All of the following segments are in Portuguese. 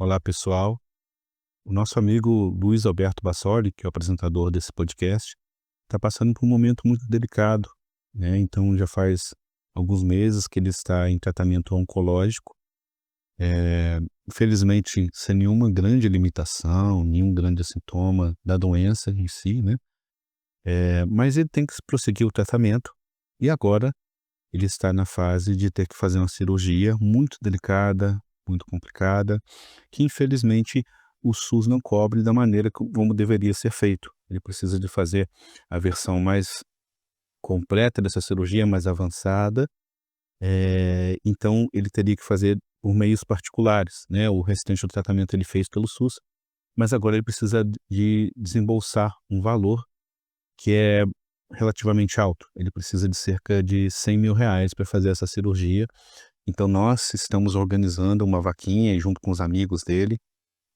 Olá, pessoal. O nosso amigo Luiz Alberto Bassoli, que é o apresentador desse podcast, está passando por um momento muito delicado, né? Então, já faz alguns meses que ele está em tratamento oncológico, infelizmente sem nenhuma grande limitação, nenhum grande sintoma da doença em si, né? Mas ele tem que prosseguir o tratamento e agora ele está na fase de ter que fazer uma cirurgia muito delicada, muito complicada, que infelizmente o SUS não cobre da maneira como deveria ser feito. Ele precisa de fazer a versão mais completa dessa cirurgia, mais avançada, então ele teria que fazer por meios particulares, né? O restante do tratamento ele fez pelo SUS, mas agora ele precisa de desembolsar um valor que é relativamente alto. Ele precisa de cerca de R$ 100.000 para fazer essa cirurgia. Então nós estamos organizando uma vaquinha junto com os amigos dele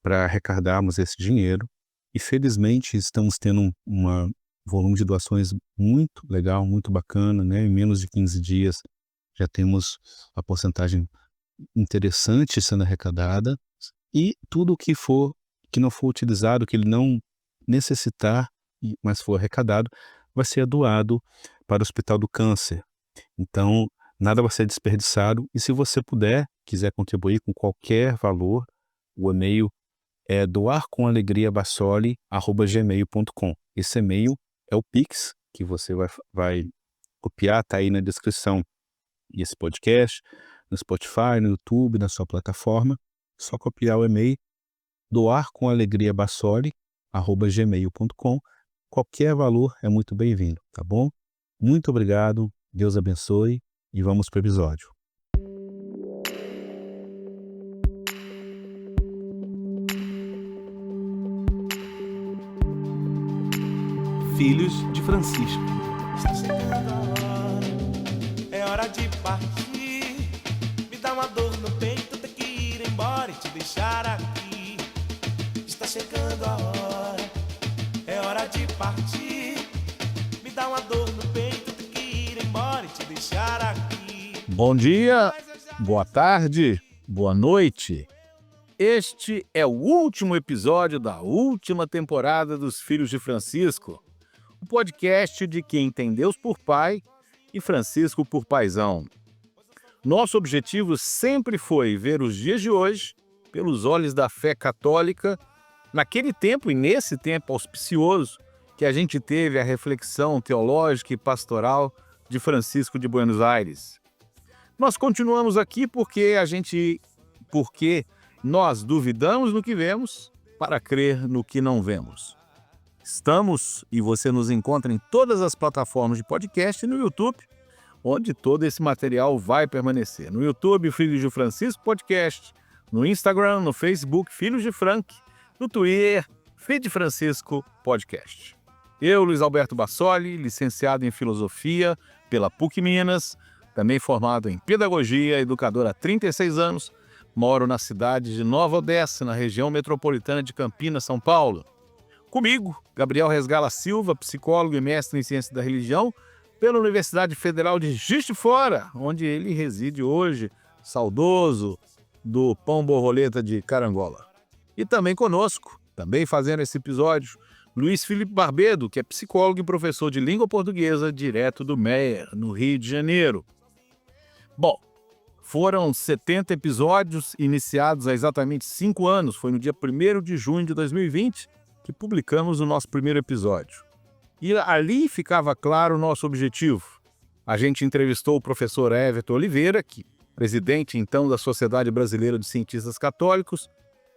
para arrecadarmos esse dinheiro. E felizmente estamos tendo volume de doações muito legal, muito bacana, né? Em menos de 15 dias já temos a porcentagem interessante sendo arrecadada e tudo que não for utilizado, que ele não necessitar, mas for arrecadado, vai ser doado para o Hospital do Câncer. Então, nada vai ser desperdiçado e se você quiser contribuir com qualquer valor, o e-mail é doarcomalegriabassoli@gmail.com. Esse e-mail é o Pix, que você vai copiar, tá aí na descrição desse podcast, no Spotify, no YouTube, na sua plataforma. Só copiar o e-mail doarcomalegriabassoli@gmail.com. Qualquer valor é muito bem-vindo, tá bom? Muito obrigado, Deus abençoe e vamos para o episódio. Filhos de Francisco. Está chegando a hora, é hora de partir. Me dá uma dor no peito, ter que ir embora e te deixar aqui. Está chegando a hora, é hora de partir. Me dá uma dor no peito, ter que ir embora e te deixar aqui. Bom dia, boa tarde, boa noite. Este é o último episódio da última temporada dos Filhos de Francisco, o podcast de quem tem Deus por pai e Francisco por paizão. Nosso objetivo sempre foi ver os dias de hoje pelos olhos da fé católica, naquele tempo e nesse tempo auspicioso que a gente teve a reflexão teológica e pastoral de Francisco de Buenos Aires. Nós continuamos aqui porque nós duvidamos no que vemos para crer no que não vemos. Estamos e você nos encontra em todas as plataformas de podcast e no YouTube, onde todo esse material vai permanecer. No YouTube, Filhos de Francisco Podcast, no Instagram, no Facebook, Filhos de Frank, no Twitter, Filhos de Francisco Podcast. Eu, Luiz Alberto Bassoli, licenciado em Filosofia pela PUC Minas, também formado em Pedagogia, educador há 36 anos, moro na cidade de Nova Odessa, na região metropolitana de Campinas, São Paulo. Comigo, Gabriel Resgala Silva, psicólogo e mestre em Ciência da Religião, pela Universidade Federal de Juiz de Fora, onde ele reside hoje, saudoso do Pão Borboleta de Carangola. E também conosco, também fazendo esse episódio, Luiz Felipe Barbedo, que é psicólogo e professor de língua portuguesa, direto do Meier, no Rio de Janeiro. Bom, foram 70 episódios iniciados há exatamente 5 anos, foi no dia 1º de junho de 2020, que publicamos o nosso primeiro episódio. E ali ficava claro o nosso objetivo. A gente entrevistou o professor Everton Oliveira, presidente então da Sociedade Brasileira de Cientistas Católicos,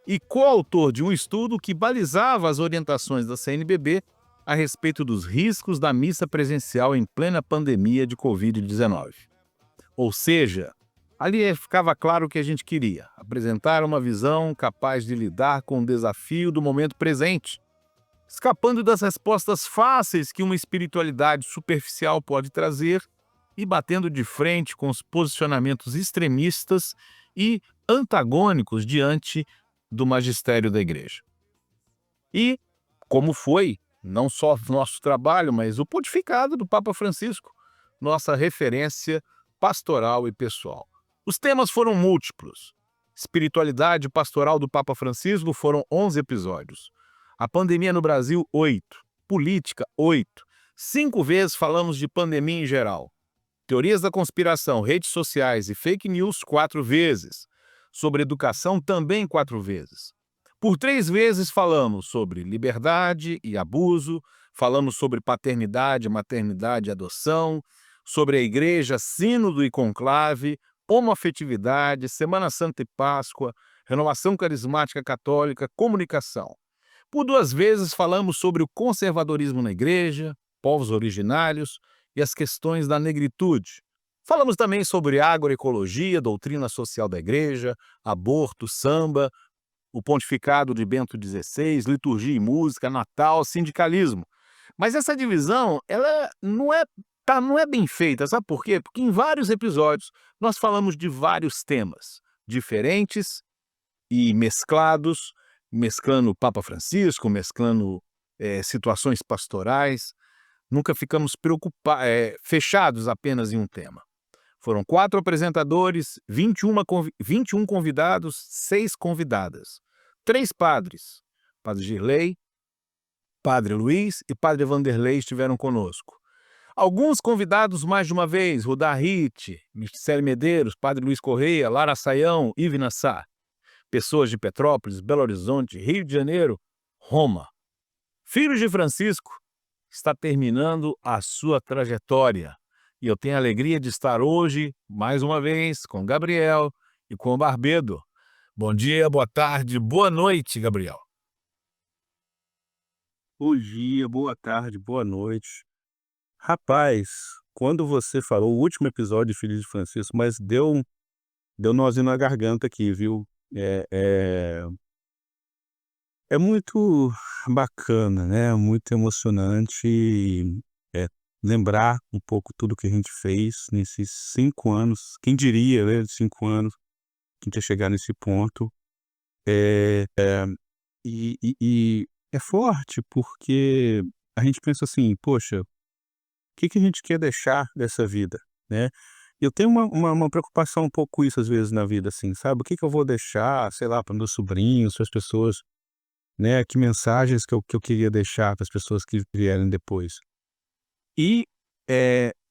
e coautor de um estudo que balizava as orientações da CNBB a respeito dos riscos da missa presencial em plena pandemia de Covid-19. Ou seja, ali ficava claro o que a gente queria, apresentar uma visão capaz de lidar com o desafio do momento presente, escapando das respostas fáceis que uma espiritualidade superficial pode trazer e batendo de frente com os posicionamentos extremistas e antagônicos diante do magistério da Igreja. E como foi, não só nosso trabalho, mas o pontificado do Papa Francisco, nossa referência pastoral e pessoal. Os temas foram múltiplos: Espiritualidade pastoral do Papa Francisco foram 11 episódios. A pandemia no Brasil, 8. Política, 8. 5 vezes falamos de pandemia em geral. Teorias da conspiração, redes sociais e fake news, 4 vezes. Sobre educação, também 4 vezes. Por 3 vezes falamos sobre liberdade e abuso, falamos sobre paternidade, maternidade e adoção, sobre a igreja, sínodo e conclave, homoafetividade, Semana Santa e Páscoa, renovação carismática católica, comunicação. Por 2 vezes falamos sobre o conservadorismo na igreja, povos originários e as questões da negritude. Falamos também sobre agroecologia, doutrina social da igreja, aborto, samba, o pontificado de Bento XVI, liturgia e música, Natal, sindicalismo. Mas essa divisão, ela não é bem feita, sabe por quê? Porque em vários episódios nós falamos de vários temas diferentes e mesclados, mesclando o Papa Francisco, mesclando situações pastorais. Nunca ficamos fechados apenas em um tema. Foram 4 apresentadores, 21 convidados, 6 convidadas. 3 padres, Padre Girley, Padre Luiz e Padre Vanderlei estiveram conosco. Alguns convidados mais de uma vez, Rudá Hit, Michele Medeiros, Padre Luiz Correia, Lara Saião, Ive Nassar. Pessoas de Petrópolis, Belo Horizonte, Rio de Janeiro, Roma. Filhos de Francisco está terminando a sua trajetória. E eu tenho a alegria de estar hoje, mais uma vez, com Gabriel e com o Barbedo. Bom dia, boa tarde, boa noite, Gabriel. Bom dia, boa tarde, boa noite. Rapaz, quando você falou o último episódio de Filhos de Francisco, mas deu nozinho na garganta aqui, viu? É muito bacana, né? Muito emocionante lembrar um pouco tudo que a gente fez nesses 5 anos. Quem diria, né? 5 anos, que a gente ia chegar nesse ponto. E é forte porque a gente pensa assim, poxa, o que a gente quer deixar dessa vida, né? Eu tenho uma preocupação um pouco com isso às vezes na vida, assim, sabe? O que eu vou deixar, sei lá, para meus sobrinhos, para as pessoas, né? Que mensagens que eu queria deixar para as pessoas que vierem depois. E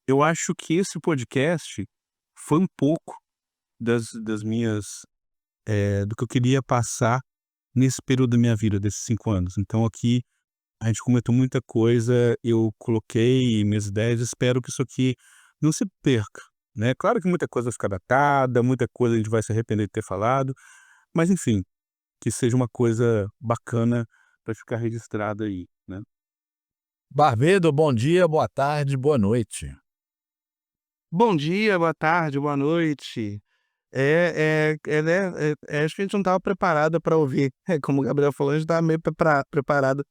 eu acho que esse podcast foi um pouco das minhas, do que eu queria passar nesse período da minha vida, desses 5 anos. Então aqui a gente comentou muita coisa, eu coloquei minhas ideias, espero que isso aqui não se perca, né? Claro que muita coisa vai ficar datada, muita coisa a gente vai se arrepender de ter falado, mas enfim, que seja uma coisa bacana para ficar registrada aí, né? Barbedo, bom dia, boa tarde, boa noite. Bom dia, boa tarde, boa noite. Acho que a gente não estava preparado para ouvir. Como o Gabriel falou, a gente estava meio preparado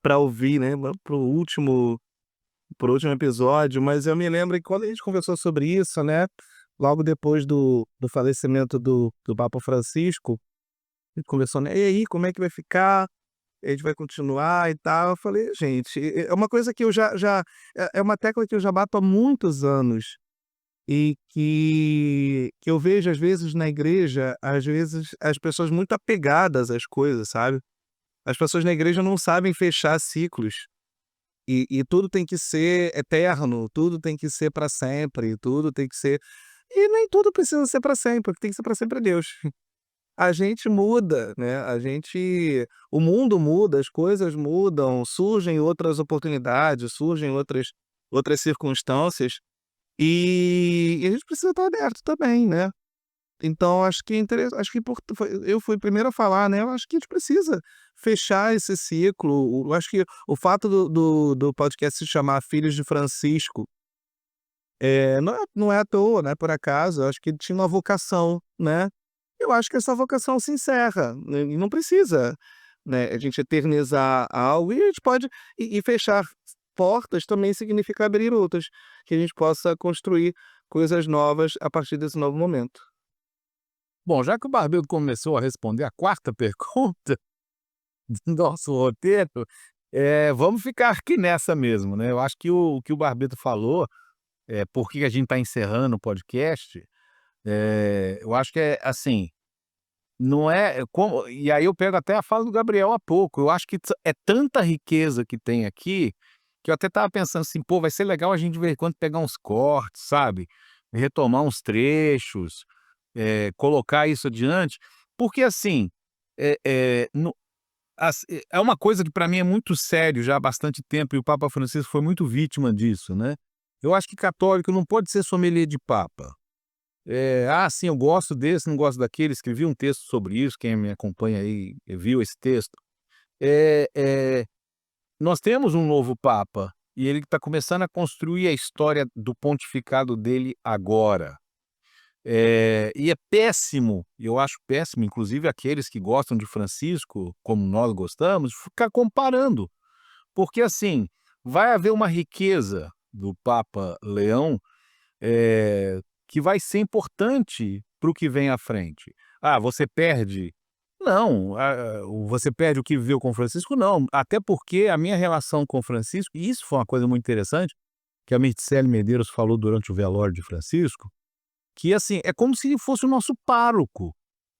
para ouvir, né? Pro último episódio, mas eu me lembro que quando a gente conversou sobre isso, né? Logo depois do falecimento do Papa Francisco, a gente conversou, né? E aí, como é que vai ficar? A gente vai continuar e tal. Eu falei, gente, é uma coisa que eu é uma tecla que eu já bato há muitos anos. E que eu vejo às vezes na igreja, às vezes as pessoas muito apegadas às coisas, sabe? As pessoas na igreja não sabem fechar ciclos. E tudo tem que ser eterno, tudo tem que ser para sempre, tudo tem que ser. E nem tudo precisa ser para sempre, o que tem que ser para sempre é Deus. A gente muda, né? O mundo muda, as coisas mudam, surgem outras oportunidades, surgem outras circunstâncias. E a gente precisa estar aberto também, né? Então acho que eu fui o primeiro a falar, né? Eu acho que a gente precisa fechar esse ciclo. Eu acho que o fato do podcast se chamar Filhos de Francisco não é à toa, né? Por acaso, eu acho que ele tinha uma vocação, né? Eu acho que essa vocação se encerra, né? E não precisa, né, a gente eternizar algo e a gente pode e fechar portas também significa abrir outras, que a gente possa construir coisas novas a partir desse novo momento. Bom, já que o Barbedo começou a responder a 4ª pergunta do nosso roteiro, vamos ficar aqui nessa mesmo, né? Eu acho que o que o Barbedo falou, por que a gente está encerrando o podcast, eu acho que é assim, não é como, e aí eu pego até a fala do Gabriel há pouco, eu acho que é tanta riqueza que tem aqui, que eu até estava pensando assim: "Pô, vai ser legal a gente de vez em quando pegar uns cortes, sabe, retomar uns trechos, colocar isso adiante", porque assim, no é uma coisa que para mim é muito sério já há bastante tempo, e o Papa Francisco foi muito vítima disso, né. Eu acho que católico não pode ser sommelier de papa. Sim, eu gosto desse, não gosto daquele", escrevi um texto sobre isso, quem me acompanha aí viu esse texto. Eh eh, Nós temos um novo papa, e ele está começando a construir a história do pontificado dele agora. E é péssimo, eu acho péssimo, inclusive aqueles que gostam de Francisco, como nós gostamos, ficar comparando, porque assim, vai haver uma riqueza do Papa Leão, que vai ser importante para o que vem à frente. Ah, você perde, não, você perde o que viveu com Francisco? Não, até porque a minha relação com Francisco, e isso foi uma coisa muito interessante, que a Mircele Medeiros falou durante o velório de Francisco, que assim, é como se ele fosse o nosso pároco,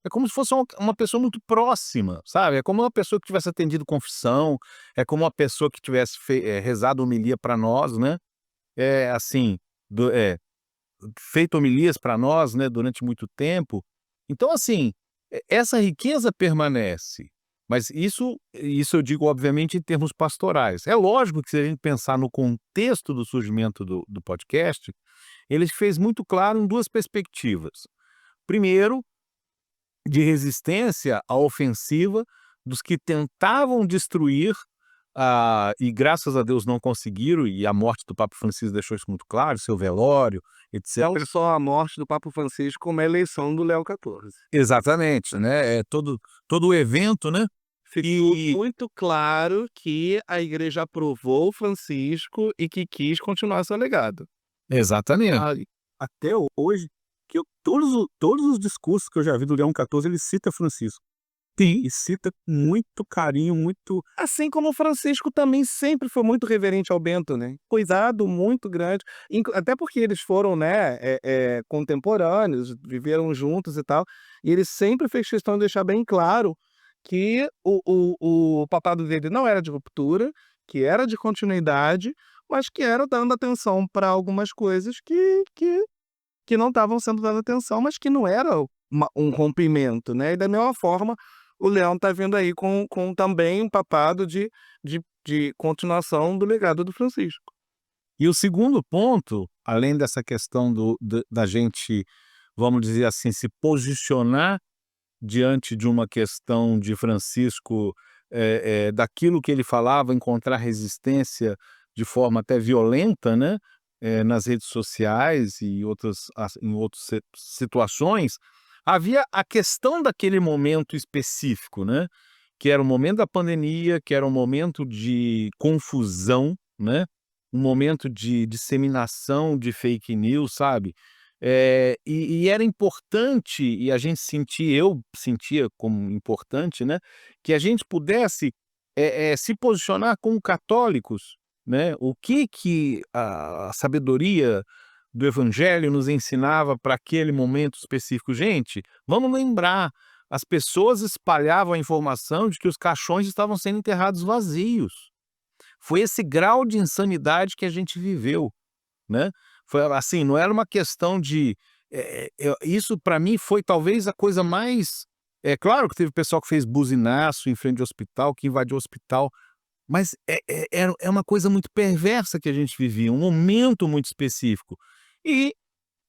é como se fosse uma pessoa muito próxima, sabe, é como uma pessoa que tivesse atendido confissão, é como uma pessoa que tivesse rezado homilia para nós, né, assim, do feito homilias para nós, né, durante muito tempo. Então assim, essa riqueza permanece, mas isso eu digo obviamente em termos pastorais. É lógico que se a gente pensar no contexto do surgimento do podcast, ele fez muito claro em 2 perspectivas. Primeiro, de resistência à ofensiva dos que tentavam destruir, e graças a Deus não conseguiram, e a morte do Papa Francisco deixou isso muito claro, seu velório, Não etc. só a morte do Papa Francisco, como a eleição do Léo XIV. Exatamente, né, todo o evento, né, Ficou e muito claro que a igreja aprovou o Francisco e que quis continuar seu legado. exatamente. Até hoje, que todos os discursos que eu já vi do Leão XIV, ele cita Francisco. Sim, e cita com muito carinho, muito. Assim como o Francisco também sempre foi muito reverente ao Bento, né, cuidado muito grande, até porque eles foram, né, contemporâneos, viveram juntos e tal, e ele sempre fez questão de deixar bem claro que o papado dele não era de ruptura, que era de continuidade, mas que era dando atenção para algumas coisas que não estavam sendo dada atenção, mas que não era um rompimento, né, e da mesma forma, o Leão tá vindo aí com também um papado de continuação do legado do Francisco. E o segundo ponto, além dessa questão da gente, vamos dizer assim, se posicionar diante de uma questão de Francisco, daquilo que ele falava, encontrar resistência de forma até violenta, né, nas redes sociais e em outras situações, havia a questão daquele momento específico, né, que era o momento da pandemia, que era um momento de confusão, né, um momento de disseminação de fake news, sabe? E era importante, e eu sentia como importante, né, que a gente pudesse, se posicionar como católicos, né, o que a sabedoria do evangelho nos ensinava para aquele momento específico. Gente, vamos lembrar, as pessoas espalhavam a informação de que os caixões estavam sendo enterrados vazios. Foi esse grau de insanidade que a gente viveu, né. Foi assim, não era uma questão de, isso para mim foi talvez a coisa mais, é claro que teve pessoal que fez buzinaço em frente ao hospital, que invadiu o hospital, mas é uma coisa muito perversa que a gente vivia, um momento muito específico. E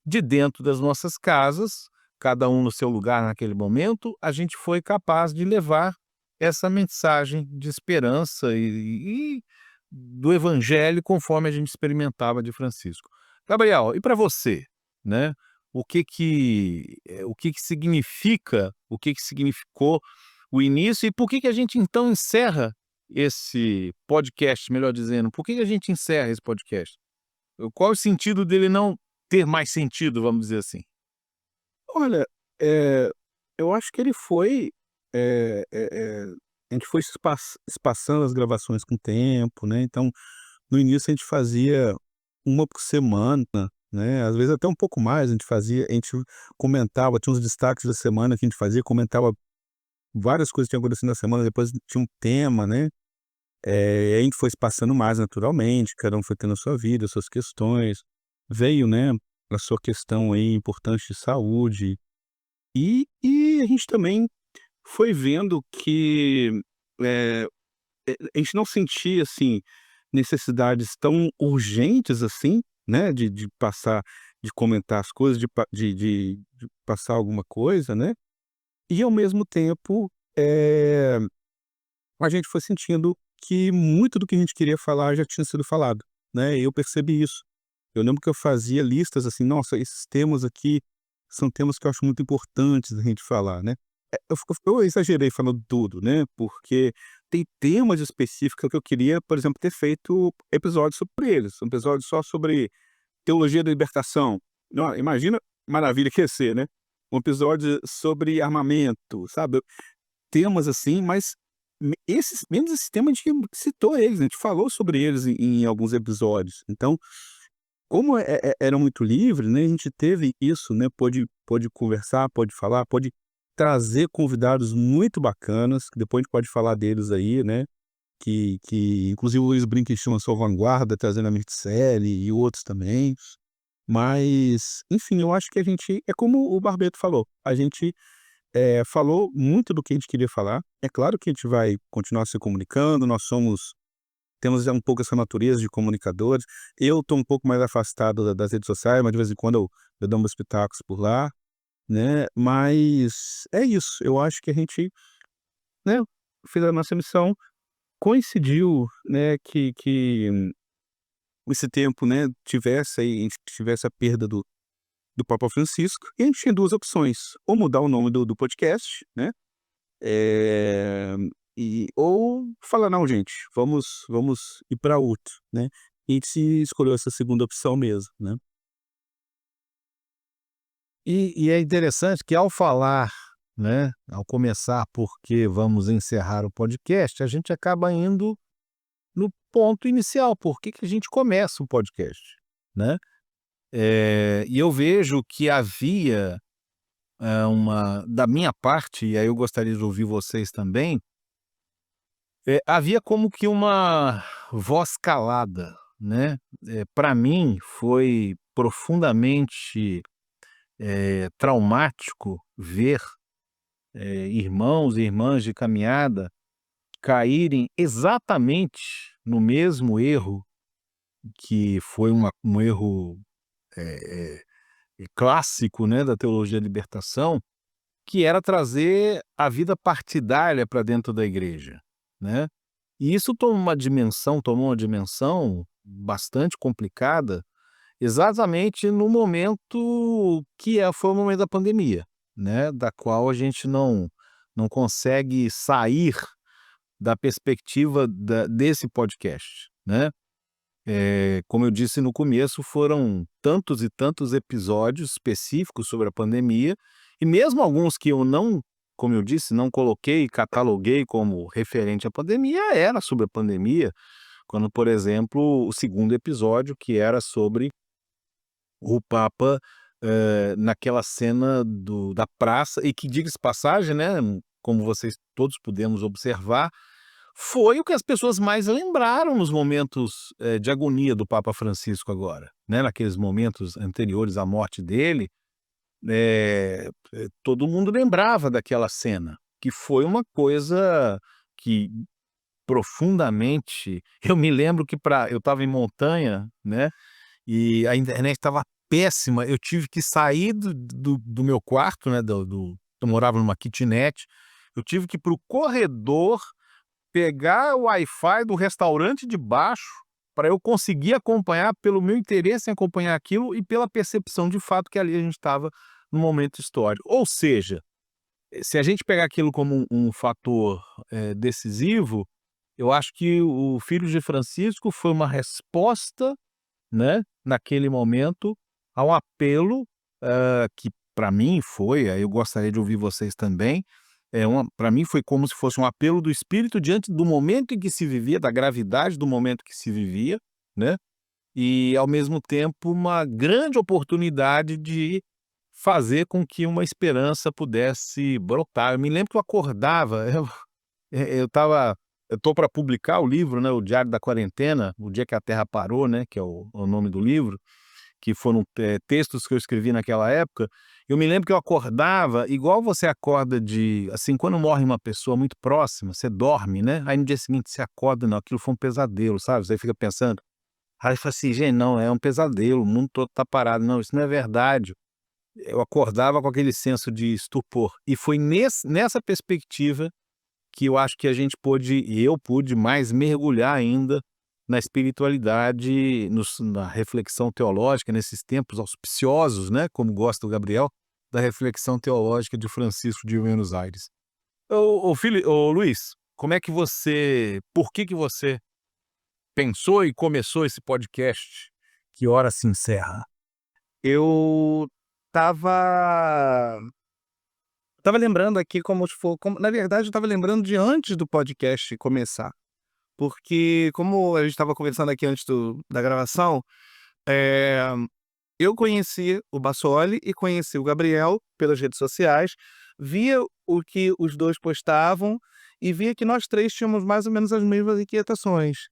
de dentro das nossas casas, cada um no seu lugar naquele momento, a gente foi capaz de levar essa mensagem de esperança e do evangelho conforme a gente experimentava de Francisco. Gabriel, e para você, né, o que que significou o início, e por que que a gente então encerra esse podcast, melhor dizendo, por que que a gente encerra esse podcast? Qual o sentido dele não ter mais sentido, vamos dizer assim? Olha, eh, eu acho que ele foi, a gente foi espaçando as gravações com o tempo, né, então, no início a gente fazia uma por semana, né, às vezes até um pouco mais, a gente comentava, tinha uns destaques da semana que a gente fazia, comentava várias coisas que tinham acontecido na semana, depois tinha um tema, né, a gente foi se passando mais naturalmente, cada um foi tendo a sua vida, as suas questões, veio, né, a sua questão aí importante de saúde, e a gente também foi vendo que, eh a gente não sentia, assim, necessidades tão urgentes assim, né, de passar, de comentar as coisas, de passar alguma coisa, né, e ao mesmo tempo, a gente foi sentindo que muito do que a gente queria falar já tinha sido falado, né, e eu percebi isso. Eu lembro que eu fazia listas assim: "Nossa, esses temas aqui são temas que eu acho muito importantes da gente falar", né. Eu exagerei falando tudo, né, porque tem temas específicos que eu queria, por exemplo, ter feito episódios sobre eles, um episódio só sobre teologia da libertação. Ó, imagina maravilha que ia ser, né. Um episódio sobre armamento, sabe, temas assim, mas menos esse tema a gente citou eles, a gente falou sobre eles em alguns episódios. Então, como era muito livre, né, a gente teve isso, né, pôde conversar, pôde falar, pôde trazer convidados muito bacanas, que depois a gente pode falar deles aí, né, que inclusive o Luiz Brinquedt lançou Vanguarda, trazendo a Mirticelli e outros também. Mas, enfim, eu acho que a gente é como o Barbeto falou, a gente, falou muito do que a gente queria falar. É claro que a gente vai continuar se comunicando, temos já um pouco essa natureza de comunicadores. Eu estou um pouco mais afastado das redes sociais, mas de vez em quando eu dou meus pitacos por lá, né, mas é isso, eu acho que a gente, né, fez a nossa missão, coincidiu, né, que esse tempo, né, tivesse aí a gente tivesse a perda do Papa Francisco, e a gente tinha 2 opções: ou mudar o nome do podcast, né, eh, ou falar: "Não gente, vamos ir para outro", né, e a gente escolheu essa segunda opção mesmo, né. E é interessante que ao falar, né, ao começar porque vamos encerrar o podcast, a gente acaba indo no ponto inicial, por que que a gente começa o podcast, né. E eu vejo que havia, da minha parte, e aí eu gostaria de ouvir vocês também, havia como que uma voz calada, né. Pra mim foi profundamente, traumático ver, irmãos e irmãs de caminhada caírem exatamente no mesmo erro, que foi um erro, eh clássico, né, da teologia da libertação, que era trazer a vida partidária para dentro da igreja, né. E isso tomou uma dimensão bastante complicada, exatamente no momento foi o momento da pandemia, né, da qual a gente não consegue sair da perspectiva desse podcast, né. Como eu disse no começo, foram tantos e tantos episódios específicos sobre a pandemia, e mesmo alguns que eu não, como eu disse, não coloquei, cataloguei como referente à pandemia, era sobre a pandemia, quando, por exemplo, o segundo episódio, que era sobre o Papa, naquela cena da praça, e que, diga-se de passagem, né, como vocês todos pudemos observar, foi o que as pessoas mais lembraram nos momentos, de agonia do Papa Francisco agora, né, naqueles momentos anteriores à morte dele, todo mundo lembrava daquela cena, que foi uma coisa que profundamente eu me lembro que eu estava em montanha, né, e a internet estava péssima, eu tive que sair do meu quarto, né, eu morava numa kitnet, eu tive que ir para o corredor, pegar o Wi-Fi do restaurante de baixo, para eu conseguir acompanhar, pelo meu interesse em acompanhar aquilo e pela percepção de fato que ali a gente estava num momento histórico. Ou seja, se a gente pegar aquilo como um fator, decisivo, eu acho que o Filhos de Francisco foi uma resposta, né, naquele momento, ao apelo, que para mim foi, aí eu gostaria de ouvir vocês também, para mim foi como se fosse um apelo do espírito diante do momento em que se vivia, da gravidade do momento que se vivia, né, e, ao mesmo tempo, uma grande oportunidade de fazer com que uma esperança pudesse brotar. Eu me lembro que eu acordava, eu tô para publicar o livro, né, o Diário da Quarentena, O Dia que a Terra Parou, né, que é o nome do livro, que foram, textos que eu escrevi naquela época. Eu me lembro que eu acordava igual você acorda assim, quando morre uma pessoa muito próxima, você dorme, né, aí no dia seguinte você acorda: "Não, aquilo foi um pesadelo", sabe, você fica pensando, aí fala assim: "Gente, não, é um pesadelo, o mundo todo tá parado, não, isso não é verdade". Eu acordava com aquele senso de estupor, e foi nessa perspectiva que eu acho que a gente pôde, e eu pude mais mergulhar ainda na espiritualidade, na reflexão teológica, nesses tempos auspiciosos, né, como gosta o Gabriel, da reflexão teológica de Francisco de Buenos Aires. Ô Luiz, por que você pensou e começou esse podcast, Que Hora Se Encerra? Eu estava lembrando aqui como se for como na verdade eu estava lembrando de antes do podcast começar, porque como a gente estava conversando aqui antes da gravação, eh, eu conheci o Bassoli e conheci o Gabriel pelas redes sociais, via o que os 2 postavam e via que nós 3 tínhamos mais ou menos as mesmas inquietações.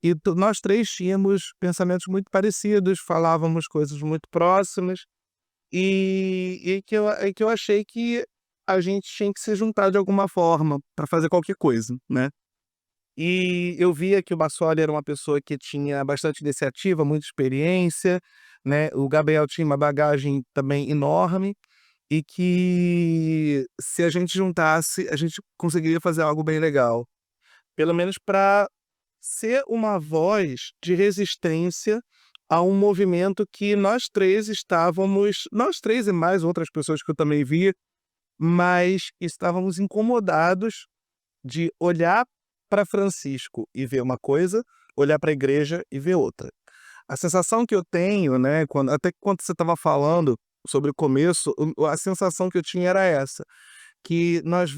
E nós 3 tínhamos pensamentos muito parecidos, falávamos coisas muito próximas, e que eu achei que a gente tinha que se juntar de alguma forma para fazer qualquer coisa, né. E eu via que o Bassoli era uma pessoa que tinha bastante iniciativa, muita experiência, né, o Gabriel tinha uma bagagem também enorme, e que se a gente juntasse, a gente conseguiria fazer algo bem legal. Pelo menos para ser uma voz de resistência a um movimento que nós 3 e mais outras pessoas que eu também via, mas estávamos incomodados de olhar para Francisco e ver uma coisa, olhar para a igreja e ver outra. A sensação que eu tenho, né, quando você estava falando sobre o começo, a sensação que eu tinha era essa, que nós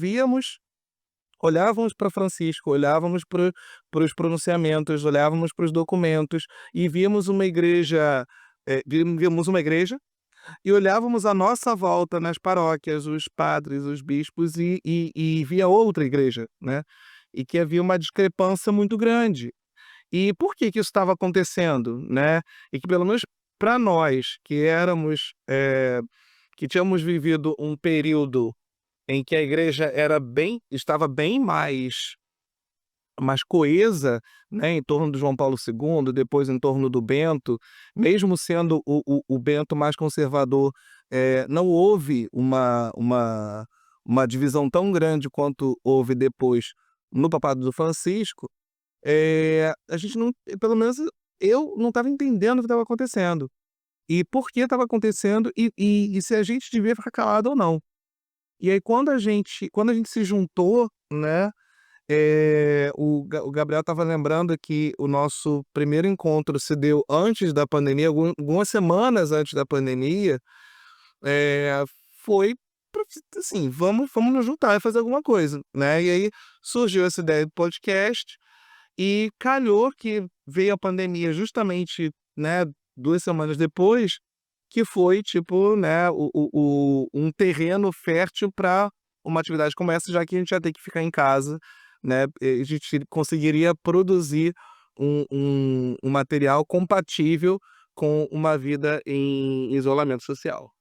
olhávamos para Francisco, olhávamos para os pronunciamentos, olhávamos para os documentos e víamos uma igreja e olhávamos à nossa volta nas paróquias, os padres, os bispos e via outra igreja, né, e que havia uma discrepância muito grande. E por que que isso estava acontecendo, né, e que pelo menos para nós que tínhamos vivido um período em que a igreja estava bem mais coesa, né, em torno do João Paulo II, depois em torno do Bento, mesmo sendo o Bento mais conservador, não houve uma divisão tão grande quanto houve depois no papado do Francisco, a gente não, pelo menos eu não estava entendendo o que estava acontecendo. E por que estava acontecendo e se a gente devia ficar calado ou não. E aí quando a gente se juntou, né, o Gabriel estava lembrando que o nosso primeiro encontro se deu antes da pandemia, algumas semanas antes da pandemia, eh, foi pra assim: "Vamos nos juntar e fazer alguma coisa", né. E aí surgiu essa ideia do podcast e calhou que veio a pandemia justamente, né, 2 semanas depois, que foi tipo, né, um terreno fértil para uma atividade como essa, já que a gente ia ter que ficar em casa, né, a gente conseguiria produzir um material compatível com uma vida em isolamento social.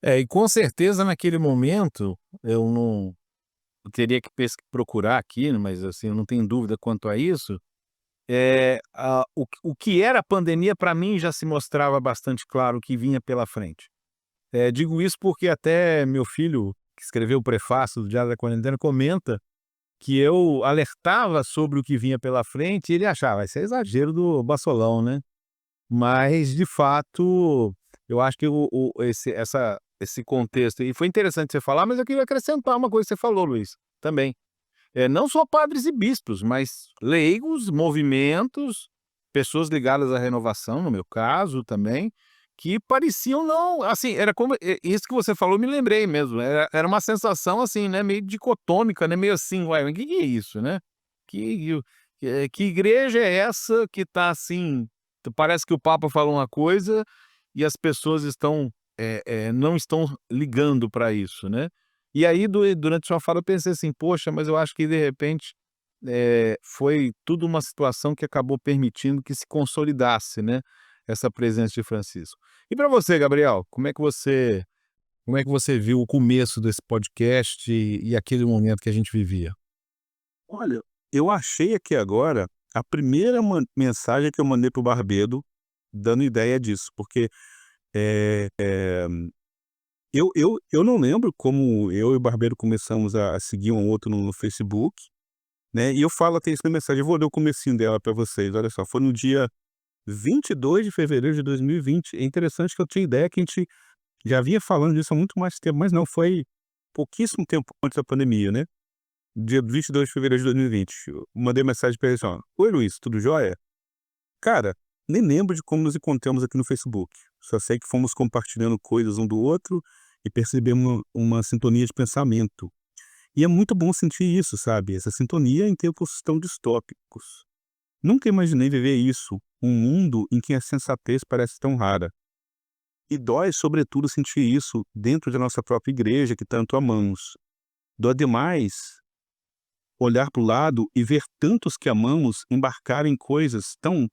E com certeza naquele momento, eu teria que procurar aqui, né, mas assim, eu não tenho dúvida quanto a isso. O que era a pandemia, para mim, já se mostrava bastante claro o que vinha pela frente. Digo isso porque até meu filho, que escreveu o prefácio do Diário da Quarentena, comenta que eu alertava sobre o que vinha pela frente e ele achava: "Isso é exagero do Bassolão, né?". Mas, de fato, eu acho que esse contexto, e foi interessante você falar, mas eu queria acrescentar uma coisa que você falou, Luiz, também. Não só padres e bispos, mas leigos, movimentos, pessoas ligadas à renovação, no meu caso também, que pareciam não, assim, era como, isso que você falou, me lembrei mesmo, era uma sensação, assim, né, meio dicotômica, né, meio assim: "Ué, mas que é isso, né? Que que igreja é essa que tá assim, parece que o Papa falou uma coisa e as pessoas não estão ligando para isso, né. E aí durante sua fala eu pensei assim: "Poxa, mas eu acho que de repente, foi tudo uma situação que acabou permitindo que se consolidasse, né, essa presença de Francisco". E para você, Gabriel, como é que você viu o começo desse podcast e aquele momento que a gente vivia? Olha, eu achei aqui agora a primeira mensagem que eu mandei pro Barbedo, dando ideia disso, porque, eh eh, eu não lembro como eu e o Barbeiro começamos a seguir um ao outro no Facebook, né, e eu falo até isso na mensagem, eu vou ler o comecinho dela para vocês, olha só, foi no dia 22 de fevereiro de 2020. É interessante que eu tinha ideia que a gente já vinha falando disso há muito mais tempo, mas não, foi pouquíssimo tempo antes da pandemia, né. Dia 22 de fevereiro de 2020, eu mandei mensagem pra ele assim: "Ó, oi Luiz, tudo jóia? Cara, nem lembro de como nos encontramos aqui no Facebook, só sei que fomos compartilhando coisas um do outro e percebemos uma sintonia de pensamento. E é muito bom sentir isso, sabe, essa sintonia em tempos tão distópicos. Nunca imaginei viver isso, um mundo em que a sensatez parece tão rara. E dói, sobretudo, sentir isso dentro da nossa própria igreja que tanto amamos. Dói demais olhar para o lado e ver tantos que amamos embarcar em coisas tão,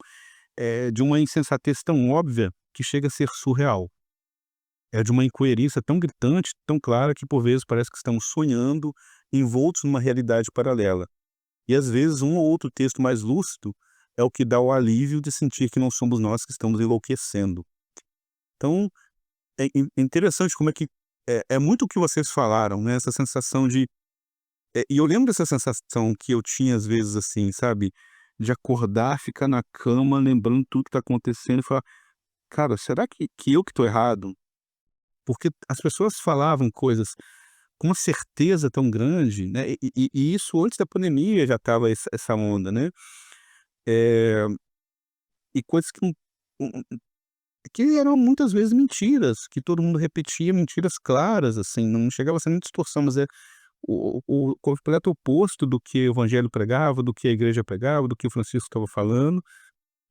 de uma insensatez tão óbvia que chega a ser surreal. É de uma incoerência tão gritante, tão clara, que por vezes parece que estamos sonhando, envoltos numa realidade paralela. E às vezes um ou outro texto mais lúcido é o que dá o alívio de sentir que não somos nós que estamos enlouquecendo. Então, é interessante como é que é muito o que vocês falaram, né, essa sensação de e eu lembro dessa sensação que eu tinha às vezes, assim, sabe, de acordar, ficar na cama, lembrando tudo que tá acontecendo e falar: "Cara, será que eu que tô errado?" Porque as pessoas falavam coisas com uma certeza tão grande, né, e isso antes da pandemia já estava essa onda, né, eh, e coisas que eram muitas vezes mentiras, que todo mundo repetia, mentiras claras, assim, não chegava a ser nem distorção, mas é o completo oposto do que o evangelho pregava, do que a igreja pregava, do que o Francisco estava falando,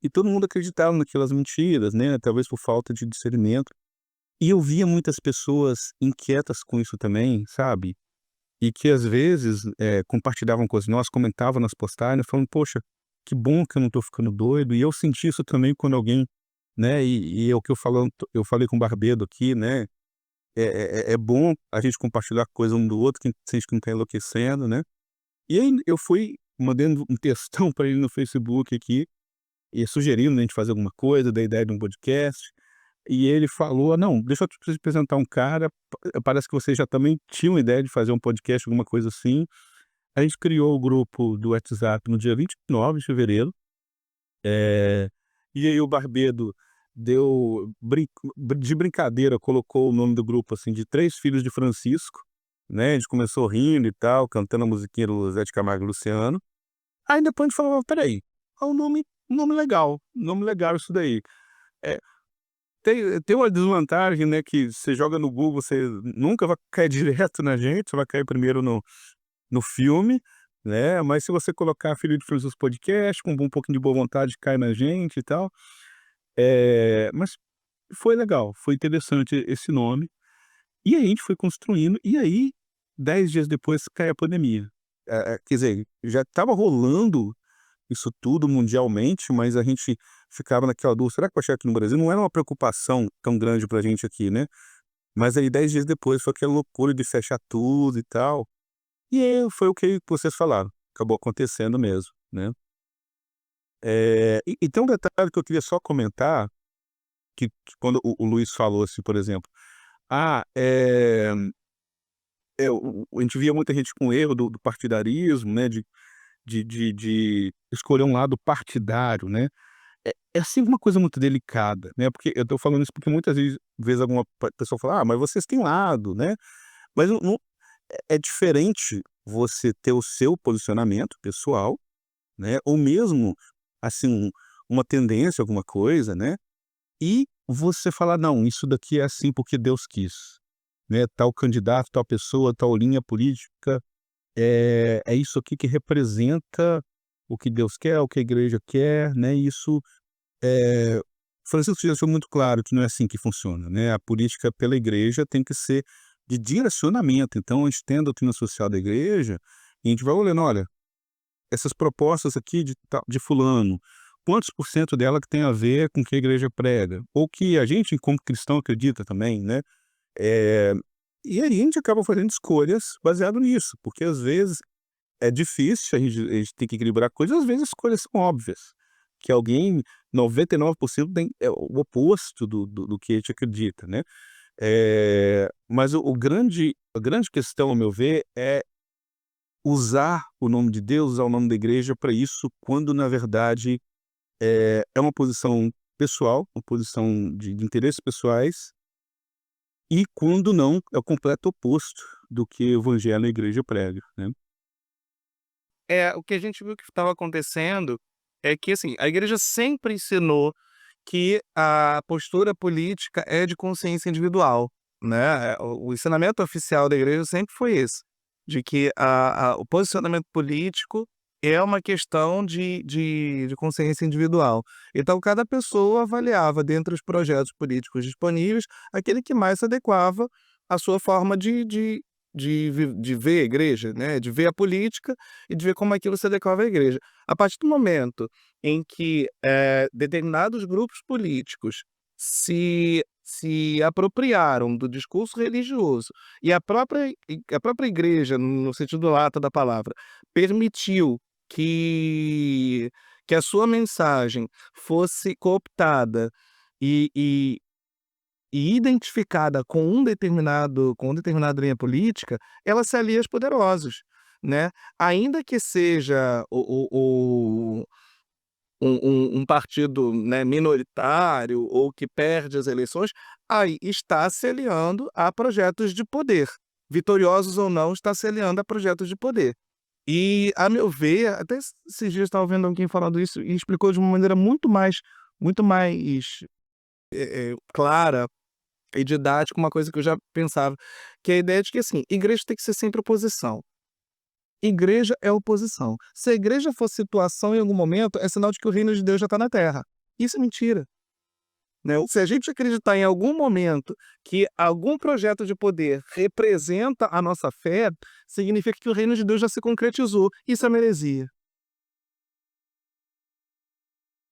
e todo mundo acreditava naquelas mentiras, né, talvez por falta de discernimento. E eu via muitas pessoas inquietas com isso também, sabe, e que às vezes, compartilhavam coisas nossas, comentavam nas postagens, falando: "Poxa, que bom que eu não estou ficando doido", e eu senti isso também quando alguém, né, e é o que eu falei com o Barbedo aqui, né, é bom a gente compartilhar coisa um do outro, quem sente que não está enlouquecendo, né. E aí eu fui mandando um textão para ele no Facebook aqui, e sugerindo, né, a gente fazer alguma coisa, da ideia de um podcast, e ele falou: "Não, deixa eu te apresentar um cara, parece que vocês já também tinham ideia de fazer um podcast, alguma coisa assim". A gente criou o grupo do WhatsApp no dia 29 de fevereiro, eh, e aí o Barbedo deu de brincadeira, colocou o nome do grupo, assim, de 3 filhos de Francisco, né, a gente começou rindo e tal, cantando a musiquinha do Zé de Camargo e Luciano. Aí depois a gente falou: "Espera aí, é um nome legal isso daí". Eh, tem uma desvantagem, né, que você joga no Google, você nunca vai cair direto na gente, você vai cair primeiro no filme, né, mas se você colocar Filho de Francisco Podcast, com um pouquinho de boa vontade, cai na gente e tal. Mas foi legal, foi interessante esse nome, e aí a gente foi construindo, e aí 10 dias depois cai a pandemia. Quer dizer, já estava rolando isso tudo mundialmente, mas a gente ficava naquela dúvida: "Será que vai chegar aqui no Brasil?". Não era uma preocupação tão grande pra gente aqui, né. Mas aí 10 dias depois foi aquela loucura de fechar tudo e tal, e aí foi o que vocês falaram, acabou acontecendo mesmo, né. E tem um detalhe que eu queria só comentar, que quando o Luiz falou assim, por exemplo, ah, a gente via muita gente com erro do partidarismo, né, de escolher um lado partidário, né. É sempre uma coisa muito delicada, né, porque eu tô falando isso porque muitas vezes alguma pessoa fala: "Ah, mas vocês têm lado, né". Mas não é diferente você ter o seu posicionamento pessoal, né, ou mesmo, assim, uma tendência, alguma coisa, né, e você falar: "Não, isso daqui é assim porque Deus quis", né, tal candidato, tal pessoa, tal linha política, é isso aqui que representa o que Deus quer, o que a igreja quer, né, isso Francisco já foi muito claro que não é assim que funciona, né? A política pela igreja tem que ser de direcionamento. Então, a gente tem a doutrina social da igreja e a gente vai olhando, olha, essas propostas aqui de fulano, quantos por cento dela que tem a ver com o que a igreja prega? Ou que a gente, como cristão, acredita também, né? Eh, e aí a gente acaba fazendo escolhas baseado nisso, porque às vezes é difícil, a gente tem que equilibrar coisas, às vezes as escolhas são óbvias, que alguém 99% tem é o oposto do que a gente acredita, né. Mas a grande questão, ao meu ver, é usar o nome de Deus, usar o nome da igreja para isso, quando na verdade, é uma posição pessoal, uma posição de interesses pessoais, e quando não, é o completo oposto do que o evangelho e a igreja prega, né. O que a gente viu que estava acontecendo é que, assim, a igreja sempre ensinou que a postura política é de consciência individual, né? O ensinamento oficial da igreja sempre foi esse, de que o posicionamento político é uma questão de consciência individual. Então, cada pessoa avaliava, dentre os projetos políticos disponíveis, aquele que mais se adequava à sua forma de ver a igreja, né? De ver a política e de ver como aquilo se adequava à igreja. A partir do momento em que determinados grupos políticos se apropriaram do discurso religioso e a própria igreja, no sentido lato da palavra, permitiu que a sua mensagem fosse cooptada e identificada com uma determinada linha política, ela se alia aos poderosos, né. Ainda que seja um partido, né, minoritário ou que perde as eleições, aí está se aliando a projetos de poder. Vitoriosos ou não, está se aliando a projetos de poder. E, a meu ver, até esses dias eu estava vendo alguém falando isso e explicou de uma maneira muito mais clara e didática uma coisa que eu já pensava, que é a ideia de que, assim, igreja tem que ser sempre oposição. Igreja é oposição. Se a igreja for situação em algum momento, é sinal de que o reino de Deus já está na terra. Isso é mentira, né. Se a gente acreditar em algum momento que algum projeto de poder representa a nossa fé, significa que o reino de Deus já se concretizou. Isso é uma heresia.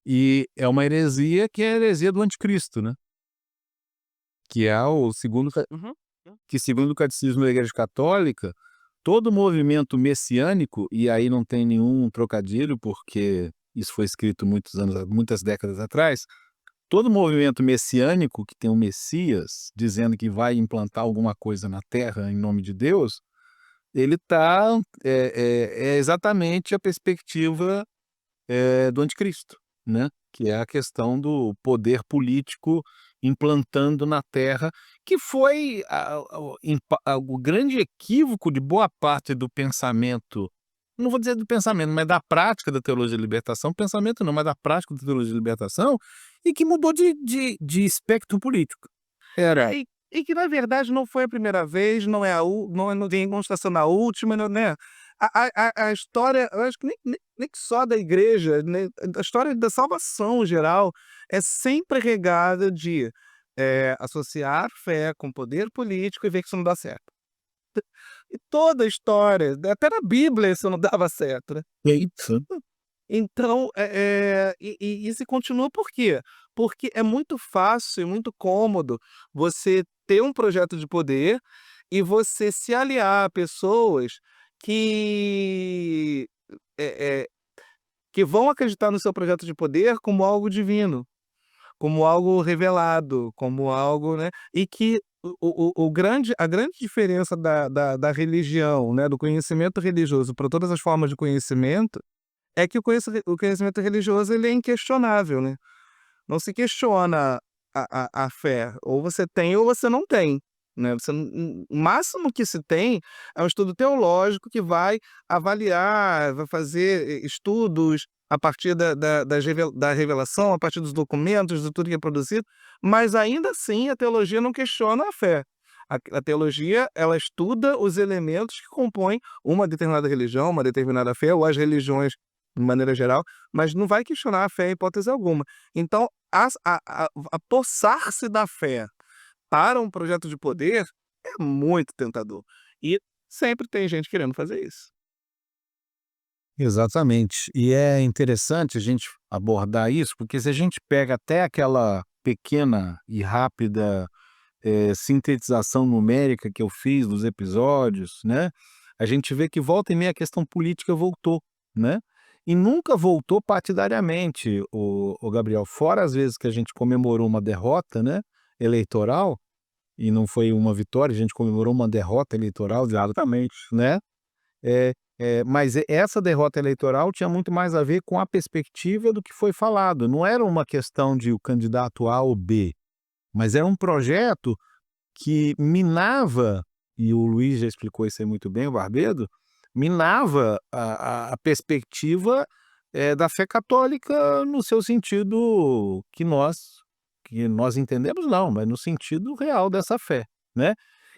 E é uma heresia que é a heresia do anticristo, né? Que é o segundo Uhum. que segundo o catecismo da Igreja Católica, todo movimento messiânico, e aí não tem nenhum trocadilho, porque isso foi escrito muitas décadas atrás, todo movimento messiânico que tem um Messias dizendo que vai implantar alguma coisa na terra em nome de Deus, ele é exatamente a perspectiva, do anticristo, né, que é a questão do poder político implantando na terra, que foi o grande equívoco de boa parte do pensamento, não vou dizer do pensamento, mas da prática da teologia da libertação, pensamento não, mas da prática da teologia da libertação, e que mudou de espectro político. Era E que na verdade não foi a primeira vez, não é a u não tem não está sendo a última, não, né. A história, eu acho que nem que só da igreja, né, a história da salvação em geral é sempre regada de, associar fé com poder político e ver que isso não dá certo. E toda a história, até na Bíblia isso não dava certo, né. feito. Então, e isso continua por quê? Porque é muito fácil e muito cômodo você ter um projeto de poder e você se aliar a pessoas que, eh eh, que vão acreditar no seu projeto de poder como algo divino, como algo revelado, como algo, né, e que a grande diferença da religião, né, do conhecimento religioso para todas as formas de conhecimento, é que o conhecimento religioso ele é inquestionável, né. Não se questiona a fé, ou você tem ou você não tem, né. Você não, o máximo que se tem é um estudo teológico que vai avaliar, vai fazer estudos a partir da revelação, a partir dos documentos, de tudo que é produzido, mas ainda assim a teologia não questiona a fé. A teologia, ela estuda os elementos que compõem uma determinada religião, uma determinada fé, ou as religiões de maneira geral, mas não vai questionar a fé em hipótese alguma. Então, apossar-se da fé para um projeto de poder é muito tentador. E sempre tem gente querendo fazer isso. Exatamente. E é interessante a gente abordar isso, porque se a gente pega até aquela pequena e rápida sintetização numérica que eu fiz dos episódios, né, a gente vê que volta e meia a questão política voltou, né? E nunca voltou partidariamente, o Gabriel. Fora às vezes que a gente comemorou uma derrota, né, eleitoral, e não foi uma vitória, a gente comemorou uma derrota eleitoral, exatamente, né? Mas essa derrota eleitoral tinha muito mais a ver com a perspectiva do que foi falado. Não era uma questão de o candidato A ou B, mas era um projeto que minava, e o Luiz já explicou isso aí muito bem, o Barbedo, minava a perspectiva da fé católica no seu sentido que nós entendemos, não, mas no sentido real dessa fé, né?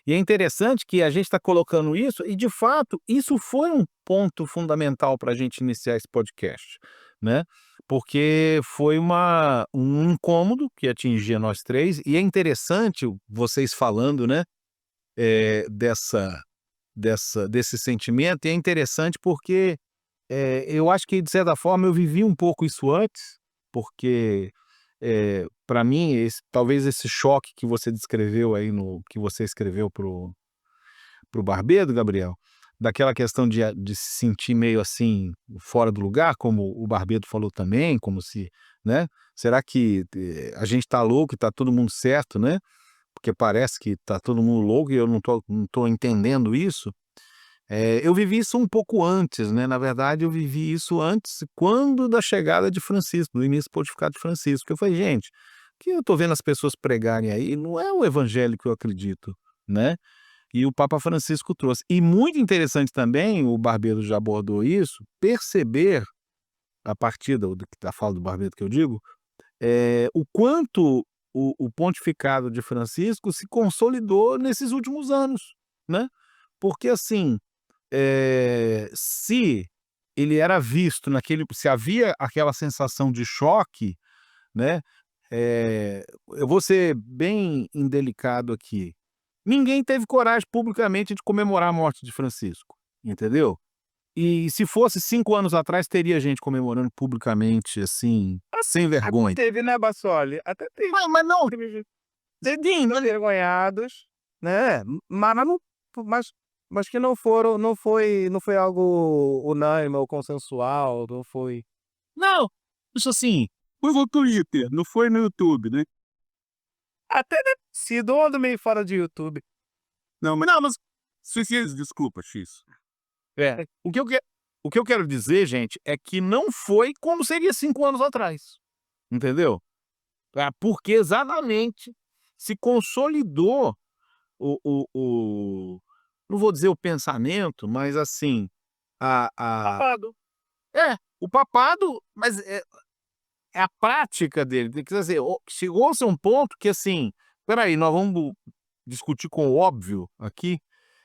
E é interessante que a gente está colocando isso, e de fato, isso foi um ponto fundamental para a gente iniciar esse podcast, né? Porque foi um incômodo que atingia nós três, e é interessante vocês falando, né, desse sentimento, e é interessante porque eu acho que, de certa forma, eu vivi um pouco isso antes, porque para mim, talvez esse choque que você descreveu aí, que você escreveu pro Barbedo, Gabriel, daquela questão de se sentir meio assim, fora do lugar, como o Barbedo falou também, como se, né? Será que a gente tá louco e tá todo mundo certo, né? Porque parece que tá todo mundo louco e eu não tô entendendo isso. Eu vivi isso um pouco antes, né? Na verdade, eu vivi isso antes, quando da chegada de Francisco, do início do pontificado de Francisco. Eu falei, gente, o que eu tô vendo as pessoas pregarem aí não é o evangelho que eu acredito, né? E o Papa Francisco trouxe. E muito interessante também, o Barbedo já abordou isso, perceber, a partir da fala do Barbedo que eu digo, o quanto o pontificado de Francisco se consolidou nesses últimos anos, né? Porque assim, se ele era visto se havia aquela sensação de choque, né? Eu vou ser bem indelicado aqui. Ninguém teve coragem publicamente de comemorar a morte de Francisco, entendeu? E se fosse 5 anos atrás, teria gente comemorando publicamente, assim, sem vergonha. Teve, né, Bassoli? Até teve. Mas não, Envergonhados, né? Mas, mas que não foi algo unânime ou consensual, não foi. não, isso assim, foi no Twitter, não foi no YouTube, né? Até deve ter sido ou ando meio fora de YouTube. Não, mas desculpa, X. O que eu quero dizer, gente, é que não foi como seria 5 anos atrás, entendeu? Porque exatamente se consolidou não vou dizer o pensamento, mas assim, Papado. o papado, mas é a prática dele. Quer dizer, chegou-se a um ponto que assim, peraí, nós vamos discutir com o óbvio aqui,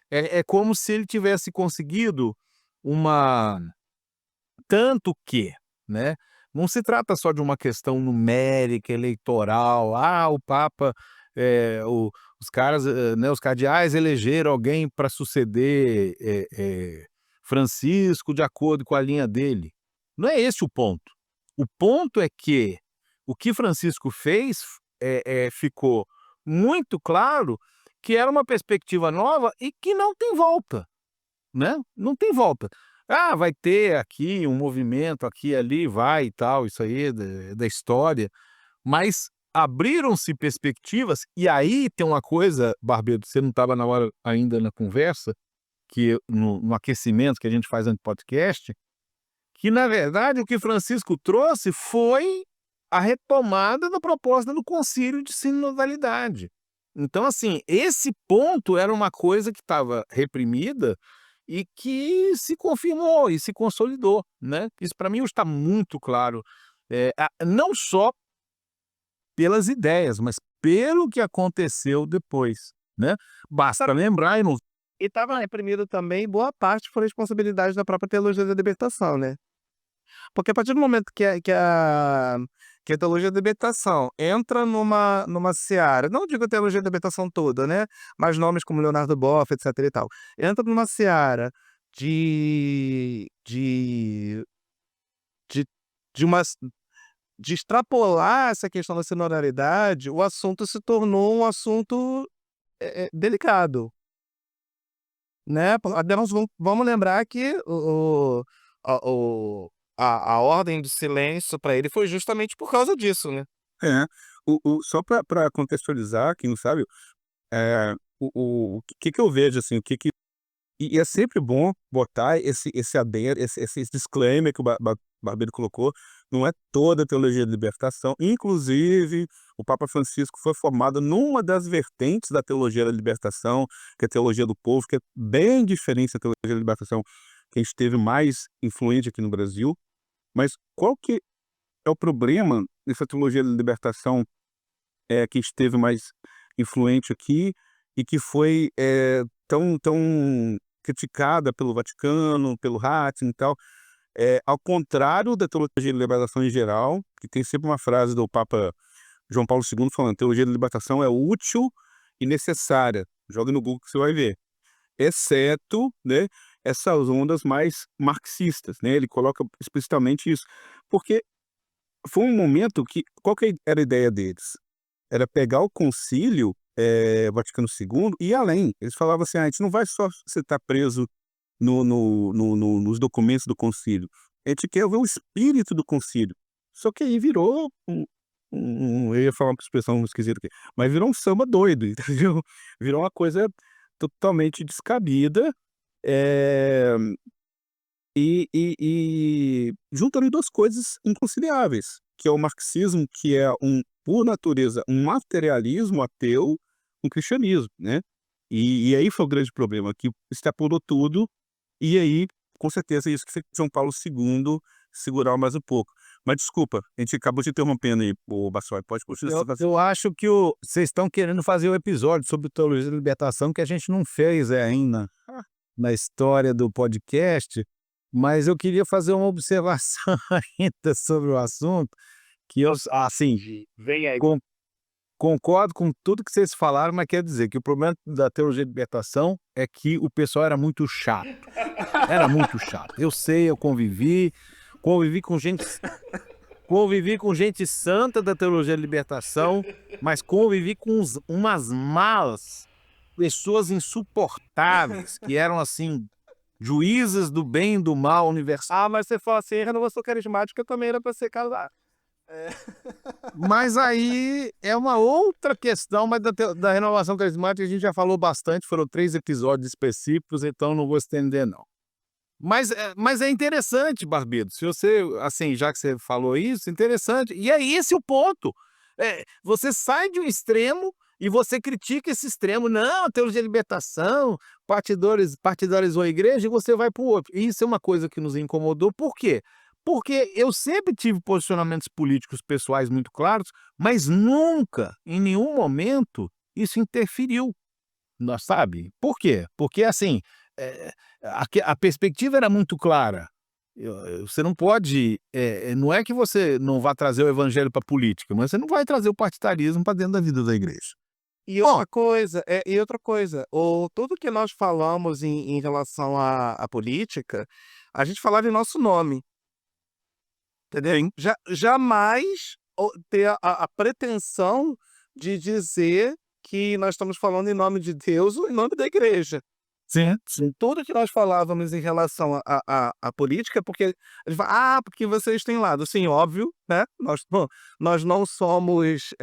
é como se ele tivesse conseguido uma tanto que, né, não se trata só de uma questão numérica, eleitoral, o Papa, os caras, né, os cardeais elegeram alguém para suceder Francisco de acordo com a linha dele. Não é esse o ponto. O ponto é que o que Francisco fez ficou muito claro que era uma perspectiva nova e que não tem volta, né? Não tem volta. Vai ter aqui um movimento, aqui e ali, vai e tal, isso aí é da história, mas abriram-se perspectivas, e aí tem uma coisa, Barbedo, você não estava na hora ainda na conversa, que no aquecimento que a gente faz antes do podcast, que na verdade o que Francisco trouxe foi a retomada da proposta do concílio de sinodalidade. Então, assim, esse ponto era uma coisa que estava reprimida e que se confirmou e se consolidou, né? Isso para mim está muito claro, não só pelas ideias, mas pelo que aconteceu depois, né? Basta lembrar e não... E estava reprimido também, boa parte por responsabilidade da própria teologia da libertação, né? Porque a partir do momento que a teologia da libertação entra numa seara, não digo a teologia da libertação toda, né? Mas nomes como Leonardo Boff, etc e tal, entra numa seara de, de, de, de uma de extrapolar essa questão da similaridade, o assunto se tornou um assunto delicado, né? Até nós vamos lembrar que a, o- a ordem de silêncio para ele foi justamente por causa disso, né? É, só para contextualizar, quem não sabe, o que eu vejo, assim, e é sempre bom botar esse adendo, esse disclaimer que o Barbeiro colocou, não é toda a teologia da libertação, inclusive o Papa Francisco foi formado numa das vertentes da teologia da libertação, que é a teologia do povo, que é bem diferente da teologia da libertação que a gente teve mais influente aqui no Brasil, mas qual que é o problema dessa teologia da libertação que esteve mais influente aqui e que foi tão criticada pelo Vaticano, pelo Ratzinger e tal, ao contrário da teologia da libertação em geral, que tem sempre uma frase do Papa João Paulo II falando: teologia da libertação é útil e necessária. Joga no Google que você vai ver. Exceto, né, essas ondas mais marxistas, né? Ele coloca explicitamente isso. Porque foi um momento que... Qual que era a ideia deles? Era pegar o concílio Vaticano II e ir além. Eles falavam assim: a gente não vai só você estar preso nos documentos do concílio, a gente quer ver o espírito do concílio. Só que aí virou eu ia falar uma expressão esquisita aqui, mas virou um samba doido, entendeu? Virou uma coisa totalmente descabida, eh, e juntando duas coisas inconciliáveis, que é o marxismo, que é por natureza, um materialismo ateu, um cristianismo, né? E aí foi o grande problema, que extrapolou tudo, e aí, com certeza, isso que fez João Paulo II segurar mais um pouco. Mas desculpa, a gente acabou te interrompendo aí, o Bassoi, pode continuar. Eu acho que vocês estão querendo fazer o episódio sobre teologia da libertação que a gente não fez ainda na história do podcast, mas eu queria fazer uma observação ainda sobre o assunto, que eu, assim, Vem aí. concordo com tudo que vocês falaram, mas quer dizer que o problema da teologia da libertação é que o pessoal era muito chato. Era muito chato. Eu sei, eu convivi com gente santa da teologia da libertação, mas convivi com umas malas, pessoas insuportáveis, que eram assim, juízes do bem e do mal universal. Ah, mas você fala assim, renovação carismática também era para ser casado. Mas aí é uma outra questão, mas da renovação carismática a gente já falou bastante, foram 3 episódios específicos, então não vou estender não. Mas é interessante, Barbeiro, se você, assim, já que você falou isso, interessante. E é esse o ponto. Você sai de um extremo e você critica esse extremo. Não, teologia de libertação, partidarizou a igreja, e você vai para o outro. E isso é uma coisa que nos incomodou. Por quê? Porque eu sempre tive posicionamentos políticos pessoais muito claros, mas nunca, em nenhum momento, isso interferiu. Nós sabe? Por quê? Porque assim, eh, a perspectiva era muito clara. Você não pode, não é que você não vá trazer o evangelho para a política, mas você não vai trazer o partidarismo para dentro da vida da igreja. E outra coisa, tudo que nós falamos em relação à política, a gente falava em nosso nome, entendeu? Sim. Jamais ter a pretensão de dizer que nós estamos falando em nome de Deus ou em nome da igreja. Sim. Tudo que nós falávamos em relação à política, porque a gente fala: "Ah, porque vocês têm lado". Sim, óbvio, né, nós não somos,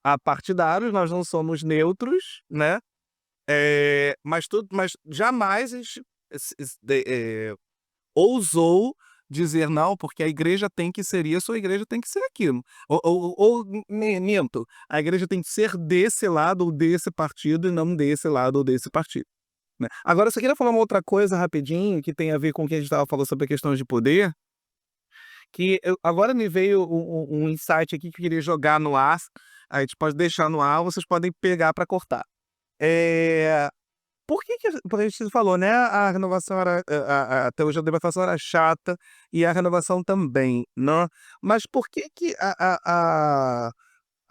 apartidários, nós não somos neutros, né, mas jamais a gente ousou dizer: "Não, porque a igreja tem que ser isso, ou a igreja tem que ser aquilo". Minto, a igreja tem que ser desse lado ou desse partido e não desse lado ou desse partido, né. Agora eu só queria falar uma outra coisa rapidinho, que tem a ver com o que a gente estava falando sobre a questão de poder, que agora me veio um insight aqui que eu queria jogar no ar, a gente pode deixar no ar, vocês podem pegar para cortar. Eh por que porque a gente falou, né, a renovação era a teologia da libertação era chata e a renovação também, né, mas por que que a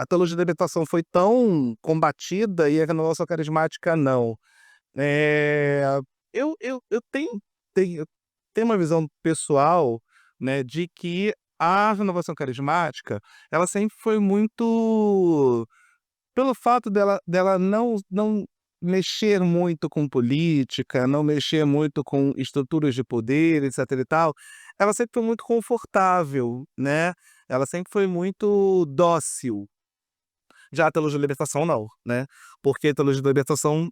teologia da libertação foi tão combatida e a renovação carismática não? Eh, eu tenho uma visão pessoal, né, de que a renovação carismática, ela sempre foi muito pelo fato dela não mexer muito com política, não mexer muito com estruturas de poder, etc e tal, ela sempre foi muito confortável, né, ela sempre foi muito dócil. Já a teologia da libertação não, né, porque a teologia da libertação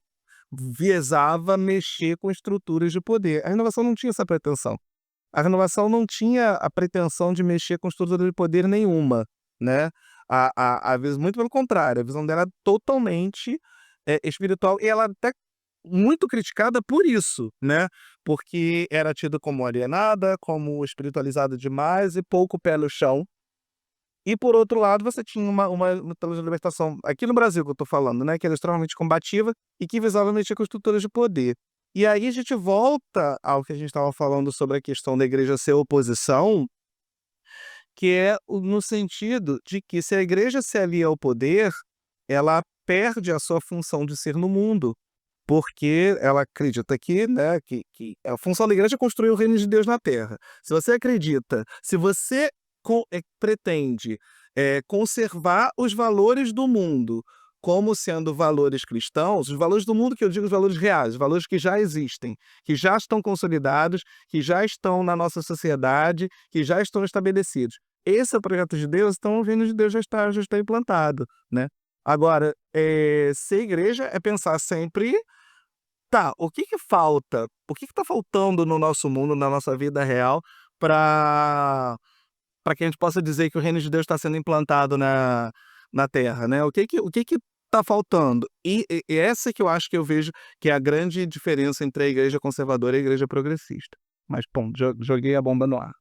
viesava mexer com estruturas de poder. A renovação não tinha essa pretensão. A renovação não tinha a pretensão de mexer com estrutura de poder nenhuma, né. A visão muito pelo contrário, a visão dela é totalmente, espiritual e ela até muito criticada por isso, né, porque era tida como alienada, como espiritualizada demais e pouco pé no chão. E por outro lado você tinha uma teologia da libertação, aqui no Brasil que eu tô falando, né, que era extremamente combativa e que visava mexer com estruturas de poder. E aí a gente volta ao que a gente estava falando sobre a questão da igreja ser oposição, que é no sentido de que se a igreja se alia ao poder, ela perde a sua função de ser no mundo, porque ela acredita que, né, que a função da igreja é construir o reino de Deus na terra. Se você acredita, se você pretende conservar os valores do mundo como sendo valores cristãos, os valores do mundo que eu digo os valores reais, os valores que já existem, que já estão consolidados, que já estão na nossa sociedade, que já estão estabelecidos. Esse é o projeto de Deus, então o reino de Deus já está implantado, né. Agora, ser igreja é pensar sempre: "Tá, o que que falta? O que que tá faltando no nosso mundo, na nossa vida real, para que a gente possa dizer que o reino de Deus está sendo implantado na terra, né? O que que tá faltando?" E essa que eu acho que eu vejo que é a grande diferença entre a igreja conservadora e a igreja progressista. Mas ponto, joguei a bomba no ar.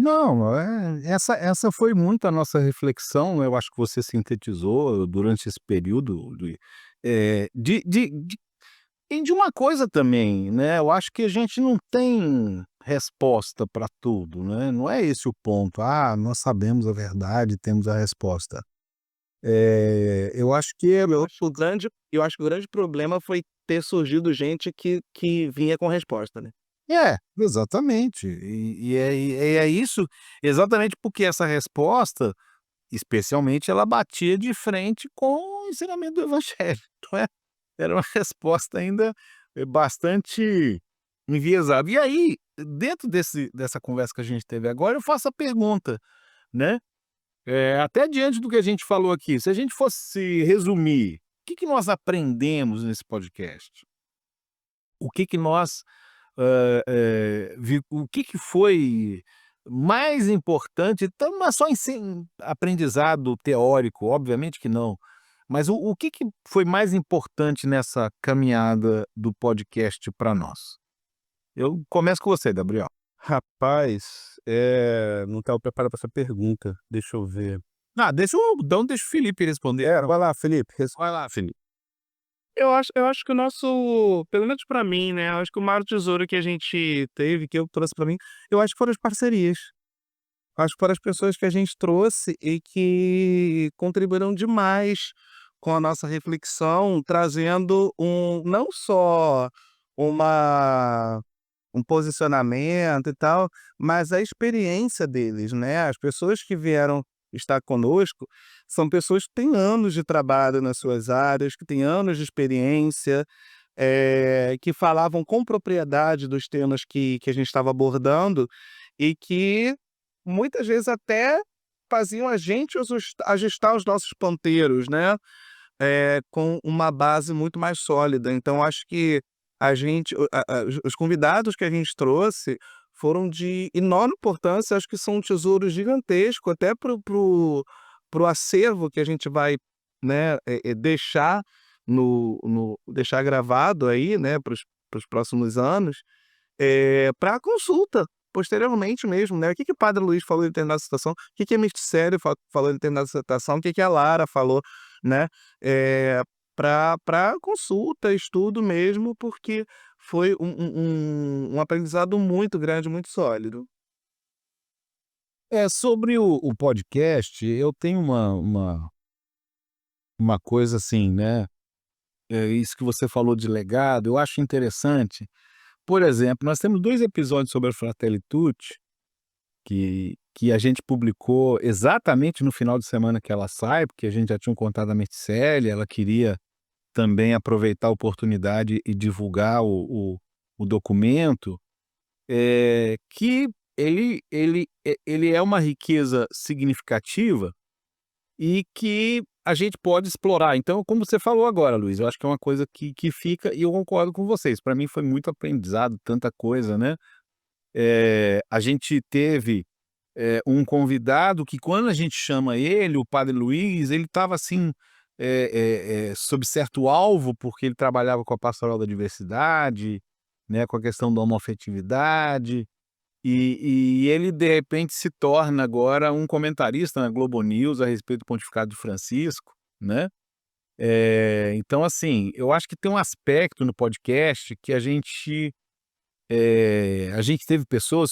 Não, essa foi muito a nossa reflexão, eu acho que você sintetizou durante esse período de uma coisa também, né, eu acho que a gente não tem resposta para tudo, né, não é esse o ponto, nós sabemos a verdade, temos a resposta. Eu acho que Eu acho que o grande problema foi ter surgido gente que vinha com resposta, né? exatamente, e é isso, exatamente porque essa resposta, especialmente, ela batia de frente com o ensinamento do evangelho, não é? Era uma resposta ainda, bastante enviesada. E aí, dentro dessa conversa que a gente teve agora, eu faço a pergunta, né, até diante do que a gente falou aqui, se a gente fosse resumir, o que que nós aprendemos nesse podcast? O que que nós, o que que foi mais importante, então não é só aprendizado teórico, obviamente que não, mas o que que foi mais importante nessa caminhada do podcast para nós? Eu começo com você, Gabriel. Rapaz, não estava preparado para essa pergunta, deixa eu ver. Deixa o Felipe responder. Vai lá Felipe, Vai lá, Felipe. Eu acho que o nosso, pelo menos pra mim, né, eu acho que o maior tesouro que a gente teve, que eu trouxe pra mim, eu acho que foram as parcerias. Acho que foram as pessoas que a gente trouxe e que contribuíram demais com a nossa reflexão, trazendo não só uma um posicionamento e tal, mas a experiência deles, né. As pessoas que vieram estar conosco são pessoas que têm anos de trabalho nas suas áreas, que têm anos de experiência, que falavam com propriedade dos temas que a gente estava abordando e que muitas vezes até faziam a gente ajustar os nossos ponteiros, né, com uma base muito mais sólida. Então acho que a gente os convidados que a gente trouxe foram de enorme importância, acho que são um tesouro gigantesco até para o acervo que a gente vai, né, deixar deixar gravado aí, né, para os próximos anos, pra consulta, posteriormente mesmo, né. O que que o padre Luiz falou em determinada situação, o que que a Misticério falou em determinada situação, o que que a Lara falou, né. para consulta, estudo mesmo, porque foi um aprendizado muito grande, muito sólido. Sobre o podcast, eu tenho uma coisa assim, né, isso que você falou de legado, eu acho interessante. Por exemplo, nós temos 2 episódios sobre a Fratelli Tutti, que a gente publicou exatamente no final de semana que ela sai, porque a gente já tinha contado a Meticelli, ela queria também aproveitar a oportunidade e divulgar o documento, que ele é uma riqueza significativa e que a gente pode explorar. Então, como você falou agora, Luiz, eu acho que é uma coisa que fica e eu concordo com vocês. Para mim foi muito aprendizado, tanta coisa, né. A gente teve, um convidado que quando a gente chama ele, o padre Luiz, ele estava assim, sob certo alvo, porque ele trabalhava com a pastoral da diversidade, né, com a questão da homoafetividade, e ele de repente se torna agora um comentarista na Globo News a respeito do pontificado de Francisco, né. Então assim, eu acho que tem um aspecto no podcast que a gente teve pessoas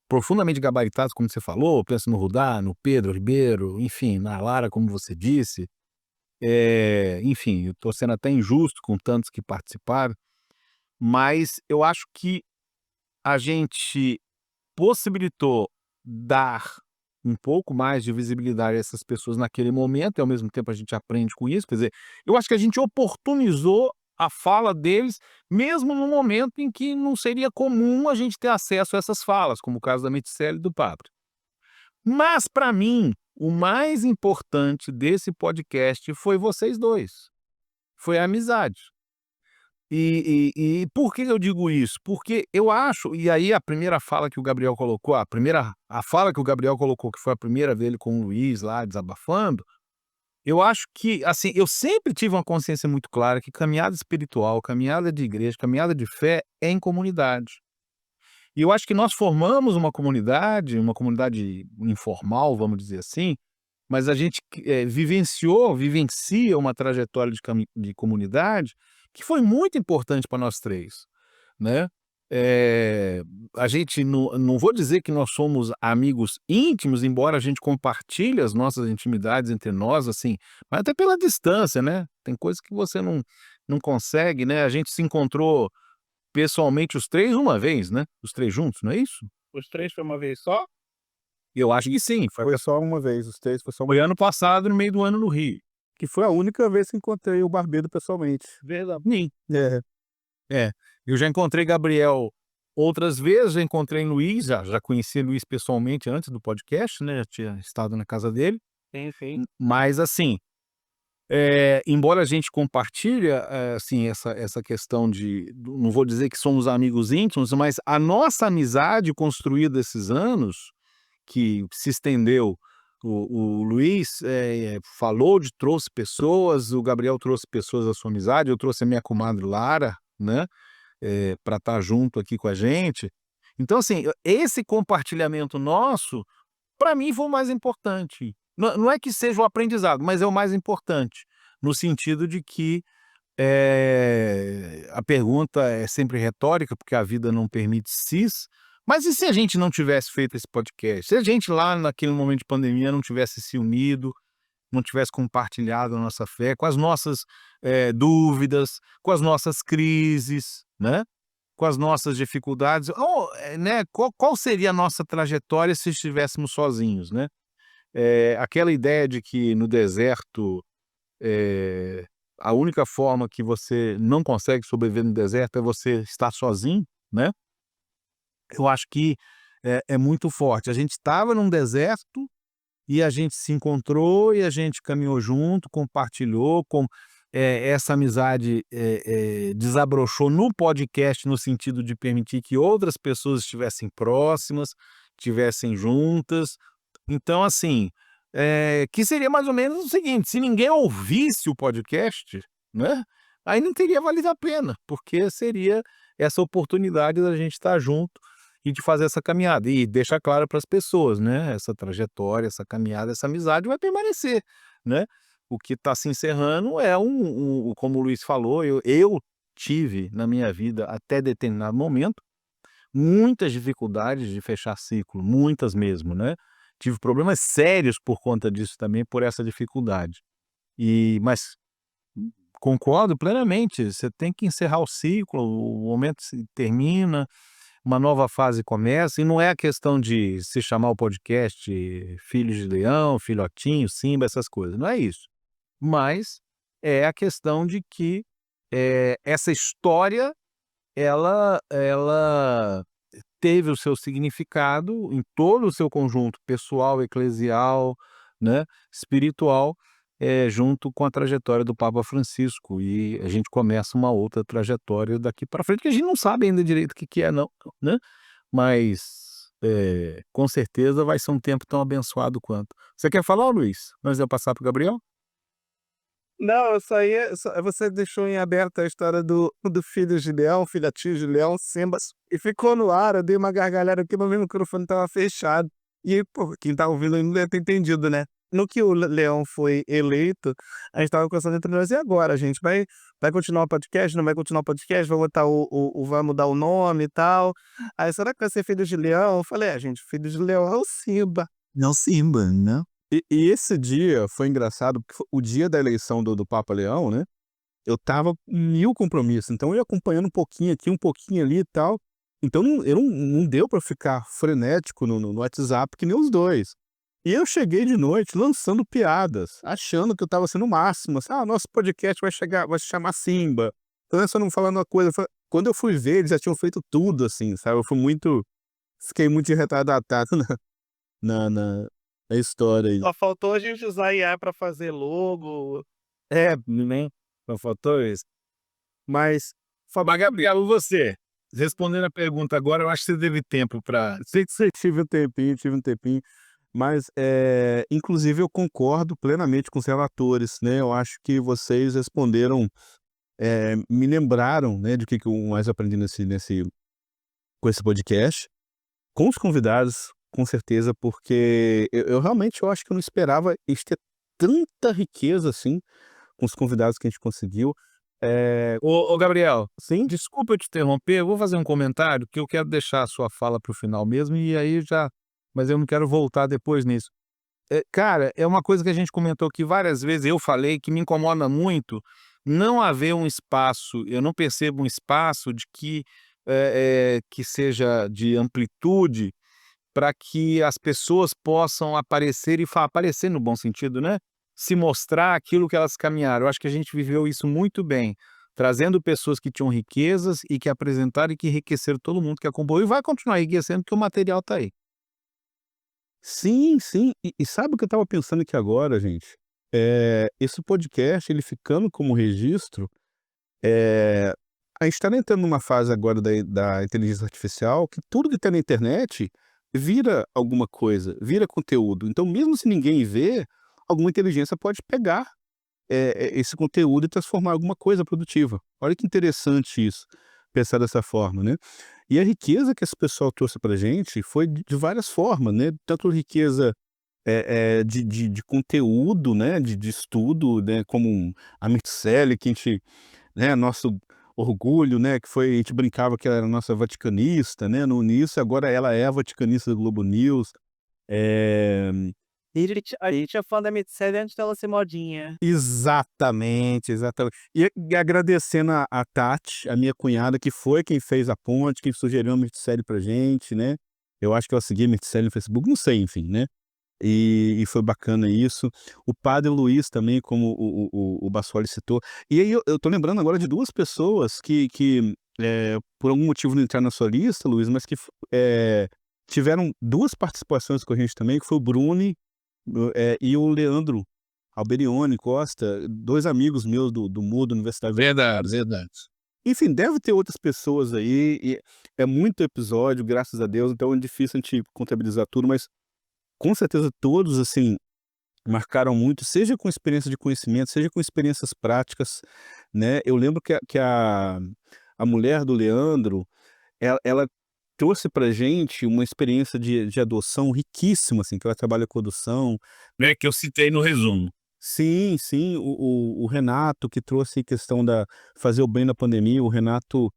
profundamente gabaritadas, como você falou, penso no Rudá, no Pedro Ribeiro, enfim, na Lara, como você disse. Enfim, eu estou sendo até injusto com tantos que participaram, mas eu acho que a gente possibilitou dar um pouco mais de visibilidade a essas pessoas naquele momento e ao mesmo tempo a gente aprende com isso, quer dizer, eu acho que a gente oportunizou a fala deles, mesmo no momento em que não seria comum a gente ter acesso a essas falas, como o caso da Meticelli e do Padre. Mas para mim, o mais importante desse podcast foi vocês 2, foi a amizade. E por que eu digo isso? Porque eu acho e aí a primeira fala que o Gabriel colocou, a fala que o Gabriel colocou, que foi a primeira dele com o Luiz lá desabafando, eu acho que, assim, eu sempre tive uma consciência muito clara que caminhada espiritual, caminhada de igreja, caminhada de fé é em comunidade. E eu acho que nós formamos uma comunidade informal, vamos dizer assim, mas a gente vivencia uma trajetória de comunidade que foi muito importante para nós 3, né. Eh, a gente não vou dizer que nós somos amigos íntimos, embora a gente compartilhe as nossas intimidades entre nós, assim, mas até pela distância, né. Tem coisas que você não consegue, né. A gente se encontrou pessoalmente os 3 uma vez, né, os 3 juntos, não é isso? Os 3 foi uma vez só? Eu acho que sim, Foi só uma vez, os 3 foi só uma foi ano passado, no meio do ano no Rio. que foi a única vez que encontrei o Barbeiro pessoalmente. Verdade. Sim. É, Eu já encontrei Gabriel outras vezes, já encontrei Luiz, já conheci Luiz pessoalmente antes do podcast, né, já tinha estado na casa dele, Sim, sim. mas assim, embora a gente compartilha, assim, essa questão não vou dizer que somos amigos íntimos, mas a nossa amizade construída esses anos, que se estendeu, o Luiz, trouxe pessoas, o Gabriel trouxe pessoas da sua amizade, eu trouxe a minha comadre Lara, né, pra estar junto aqui com a gente. Então assim, esse compartilhamento nosso, para mim foi o mais importante. Não é que seja o aprendizado, mas é o mais importante, no sentido de que, a pergunta é sempre retórica, porque a vida não permite cis, mas e se a gente não tivesse feito esse podcast? Se a gente lá naquele momento de pandemia não tivesse se unido, não tivesse compartilhado a nossa fé, com as nossas, dúvidas, com as nossas crises, né, com as nossas dificuldades, ou, né, qual seria a nossa trajetória se estivéssemos sozinhos, né? Aquela ideia de que no deserto, eh, a única forma que você não consegue sobreviver no deserto é você estar sozinho, né, eu acho que é muito forte. A gente estava num deserto e a gente se encontrou e a gente caminhou junto, compartilhou essa amizade, desabrochou no podcast, no sentido de permitir que outras pessoas estivessem próximas, estivessem juntas. Então assim, que seria mais ou menos o seguinte: se ninguém ouvisse o podcast, né, aí não teria valido a pena, porque seria essa oportunidade da gente estar junto e de fazer essa caminhada e deixar claro para as pessoas, né, essa trajetória, essa caminhada, essa amizade vai permanecer, né. o que está se encerrando é como o Luiz falou, eu tive na minha vida, até determinado momento, muitas dificuldades de fechar ciclo, muitas mesmo, né. Tive problemas sérios por conta disso também, por essa dificuldade. Mas concordo plenamente, você tem que encerrar o ciclo, o momento se termina, uma nova fase começa, e não é a questão de se chamar o podcast Filhos de Leão, Filhotinho, Simba, essas coisas, não é isso. Mas é a questão de que, essa história, ela teve o seu significado em todo o seu conjunto pessoal, eclesial, né, espiritual, junto com a trajetória do Papa Francisco, e a gente começa uma outra trajetória daqui para frente, que a gente não sabe ainda direito o que que é não, né, mas, com certeza vai ser um tempo tão abençoado quanto. Você quer falar, Luiz, antes de eu passar para o Gabriel? Não, eu só ia você deixou em aberto a história do Filhos de Leão, Filhotinhos de Leão, Simbas, e ficou no ar, eu dei uma gargalhada aqui, mas meu microfone estava fechado. E aí, pô, quem tá ouvindo aí não deve ter entendido, né. No que o Leão foi eleito, a gente estava conversando entre nós: "E agora, gente, vai continuar o podcast, não vai continuar o podcast, vai botar vai mudar o nome e tal. Aí, será que vai ser Filhos de Leão?" Eu falei: gente, Filhos de Leão é o Simba". Não Simba, né? E esse dia foi engraçado, porque foi o dia da eleição do Papa Leão, né, eu estava com 1000 compromissos, então eu ia acompanhando um pouquinho aqui, um pouquinho ali e tal, então não deu pra ficar frenético no WhatsApp que nem os 2. E eu cheguei de noite lançando piadas, achando que eu estava sendo o máximo, assim: "Ah, nosso podcast vai se chamar Simba, então é só não falando uma coisa", quando eu fui ver, eles já tinham feito tudo, assim, sabe, fiquei muito retardado na história aí. Só faltou a gente usar IA pra fazer logo. Nem só faltou isso. Mas Gabriel, você, respondendo a pergunta agora, eu acho que você teve tempo para. Sei que você tive um tempinho, mas, inclusive eu concordo plenamente com os relatores, né, eu acho que vocês responderam, me lembraram, né, de que eu mais aprendi com esse podcast, com os convidados, com certeza, porque eu realmente eu acho que eu não esperava a gente ter tanta riqueza, assim, com os convidados que a gente conseguiu. Ô Gabriel, Sim, desculpa eu te interromper, eu vou fazer um comentário, que eu quero deixar a sua fala para o final mesmo, e aí mas eu não quero voltar depois nisso. Cara, é uma coisa que a gente comentou aqui várias vezes, eu falei que me incomoda muito não haver um espaço, eu não percebo um espaço que seja de amplitude para que as pessoas possam aparecer aparecer no bom sentido, né, se mostrar aquilo que elas caminharam. Eu acho que a gente viveu isso muito bem, trazendo pessoas que tinham riquezas e que apresentaram e que enriqueceram todo mundo que acompanhou, e vai continuar enriquecendo, porque o material está aí. sim, sim. E sabe o que eu estava pensando aqui agora, gente? Esse podcast, ele ficando como registro, eh, a gente tá entrando numa fase agora da inteligência artificial, que tudo que tá na internet vira alguma coisa, vira conteúdo. Então, mesmo se ninguém vê, alguma inteligência pode pegar, esse conteúdo e transformar em alguma coisa produtiva. Olha que interessante isso, pensar dessa forma, né. E a riqueza que esse pessoal trouxe pra gente foi de várias formas, né, tanto riqueza, de conteúdo, né, de estudo, né, como a Miceli, que a gente, né, nosso orgulho, né, que foi, a gente brincava que ela era a nossa vaticanista, né, no início, agora ela é a vaticanista do Globo News. Eh A gente é fã da Mitsele antes dela ser modinha. Exatamente, exatamente. E agradecendo a Tati, a minha cunhada, que foi quem fez a ponte, quem sugeriu a Mirticelli pra gente, né. Eu acho que ela seguia a Mirticelli no Facebook, não sei, enfim, né. E foi bacana isso. O padre Luiz também, como o Bassoli citou. E aí eu tô lembrando agora de 2 pessoas que, por algum motivo não entraram na sua lista, Luiz, mas que tiveram 2 participações com a gente também, que foi o Bruni, e o Leandro Alberione Costa, 2 amigos meus do MUD, Universidade. Verdade, verdade. Enfim, deve ter outras pessoas aí, e é muito episódio, graças a Deus, então é difícil a gente contabilizar tudo, mas com certeza todos, assim, marcaram muito, seja com experiência de conhecimento, seja com experiências práticas, né. Eu lembro que a mulher do Leandro, ela trouxe pra gente uma experiência de adoção riquíssima, assim, que ela trabalha com adoção. É que eu citei no resumo. Sim, sim, o Renato que trouxe a questão da fazer o bem na pandemia, o Renato,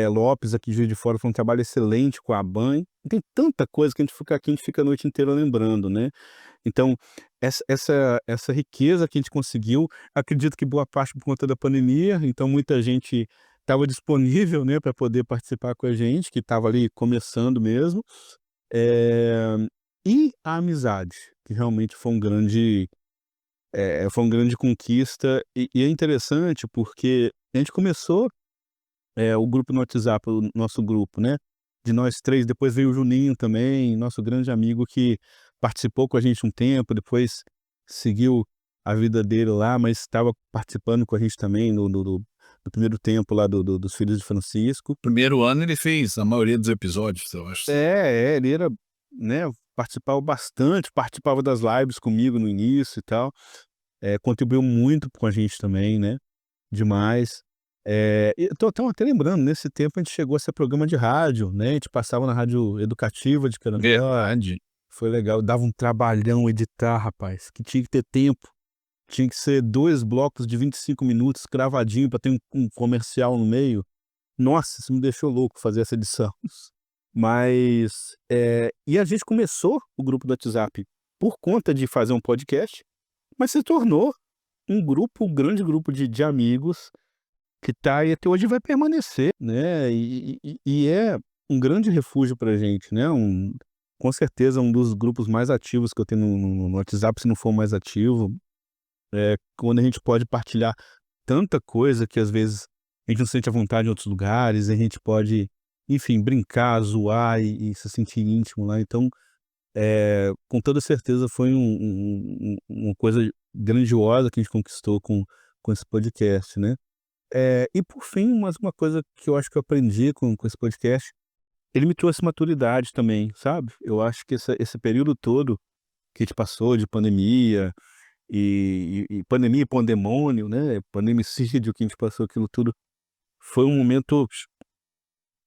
Lopes aqui de Juiz de Fora, foi um trabalho excelente com a ABAN. Tem tanta coisa que a gente fica aqui, a gente fica a noite inteira lembrando, né. Então, essa riqueza que a gente conseguiu, acredito que boa parte por conta da pandemia, então muita gente estava disponível, né, para poder participar com a gente, que estava ali começando mesmo. Eh, e a amizade, que realmente foi uma grande conquista, e é interessante porque a gente começou, o grupo no WhatsApp, o nosso grupo, né, de nós 3, depois veio o Juninho também, nosso grande amigo que participou com a gente um tempo, depois seguiu a vida dele lá, mas estava participando com a gente também no primeiro tempo lá dos Filhos de Francisco. Primeiro ano ele fez a maioria dos episódios, eu acho. Ele era, né, participava bastante, participava das lives comigo no início e tal, contribuiu muito com a gente também, né, demais. E tô até lembrando, nesse tempo a gente chegou a ser programa de rádio, né, a gente passava na rádio educativa de Carangola, Verdade. foi legal, dava um trabalhão editar, rapaz, que tinha que ter tempo, tinha que ser 2 blocos de 25 minutos cravadinho pra ter um comercial no meio. Nossa, isso me deixou louco fazer essa edição. Mas, e a gente começou o grupo do WhatsApp por conta de fazer um podcast, mas se tornou um grande grupo de amigos que tá aí até hoje e vai permanecer, né, e é um grande refúgio pra gente, né, com certeza um dos grupos mais ativos que eu tenho no WhatsApp, se não for o mais ativo, quando a gente pode partilhar tanta coisa que às vezes a gente não sente à vontade em outros lugares, a gente pode, enfim, brincar, zoar e se sentir íntimo lá, então, com toda certeza foi uma coisa grandiosa que a gente conquistou com esse podcast, né. E por fim, mais uma coisa que eu acho que eu aprendi com esse podcast, ele me trouxe maturidade também, sabe. Eu acho que esse período todo que a gente passou de pandemia, e pandemia e pandemônio, né, pandemicídio, que a gente passou aquilo tudo, foi um momento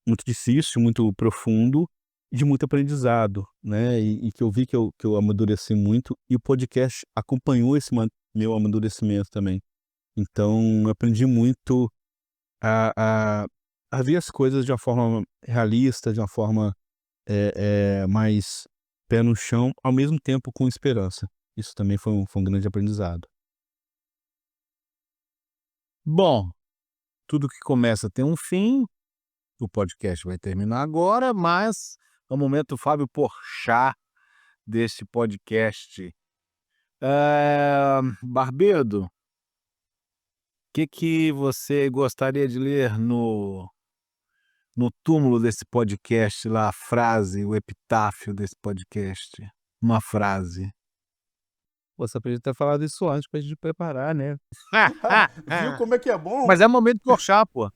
muito difícil, muito profundo, de muito aprendizado, né, e que eu vi que eu amadureci muito, e o podcast acompanhou esse meu amadurecimento também. Então eu aprendi muito a a a ver as coisas de uma forma realista, de uma forma, mais pé no chão, ao mesmo tempo com esperança. Isso também foi um grande aprendizado. Bom, tudo que começa tem um fim, o podcast vai terminar agora, mas é o momento Fábio Porchat deste podcast. Barbedo, o que você gostaria de ler no túmulo desse podcast lá, a frase, o epitáfio desse podcast? Uma frase. Pô, você podia ter falado isso antes pra gente preparar, né. Viu como é que é bom? Mas é momento Porchat, pô.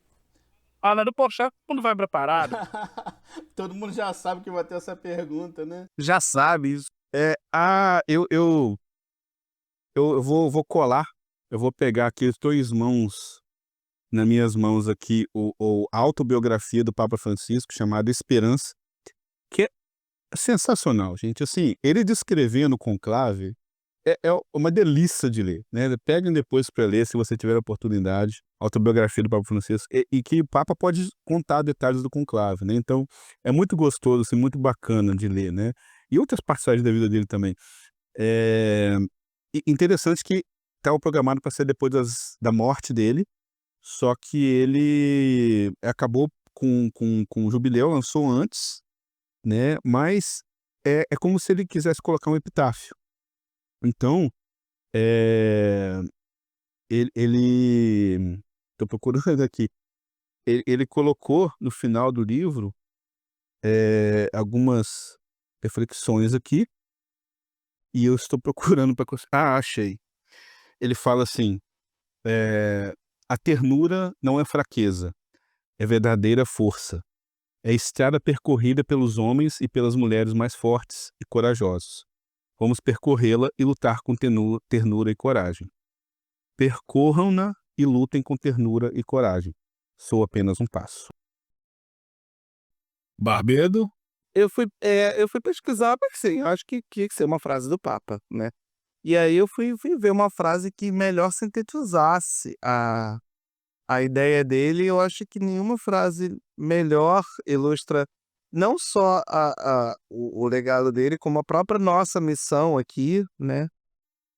Fala do Porchat quando vai preparado. Todo mundo já sabe que vai ter essa pergunta, né. Já sabe isso. Eu vou colar, eu vou pegar aqui, eu estou nas minhas mãos aqui, o autobiografia do Papa Francisco, chamada Esperança, que é sensacional, gente, assim, ele descrevendo o conclave é uma delícia de ler, né, peguem depois para ler, se você tiver a oportunidade, autobiografia do Papa Francisco, e que o Papa pode contar detalhes do conclave, né, então é muito gostoso, assim, muito bacana de ler, né, e outras passagens da vida dele também. Eh, Interessante que estava programado para ser depois da morte dele, só que ele acabou com o jubileu, lançou antes, né, mas é como se ele quisesse colocar um epitáfio. Então, eh, ele tô procurando aqui. Ele colocou no final do livro, algumas reflexões aqui, e eu estou procurando para achei. Ele fala assim, "A ternura não é fraqueza, é verdadeira força. É estrada percorrida pelos homens e pelas mulheres mais fortes e corajosos. Vamos percorrê-la e lutar com ternura e coragem. Percorram-na e lutem com ternura e coragem. Sou apenas um passo." Barbedo? Eu fui pesquisar, mas sim, eu acho que tinha que ser uma frase do Papa, né. E aí eu fui ver uma frase que melhor sintetizasse a ideia dele, e eu acho que nenhuma frase melhor ilustra não só o legado dele, como a própria nossa missão aqui, né,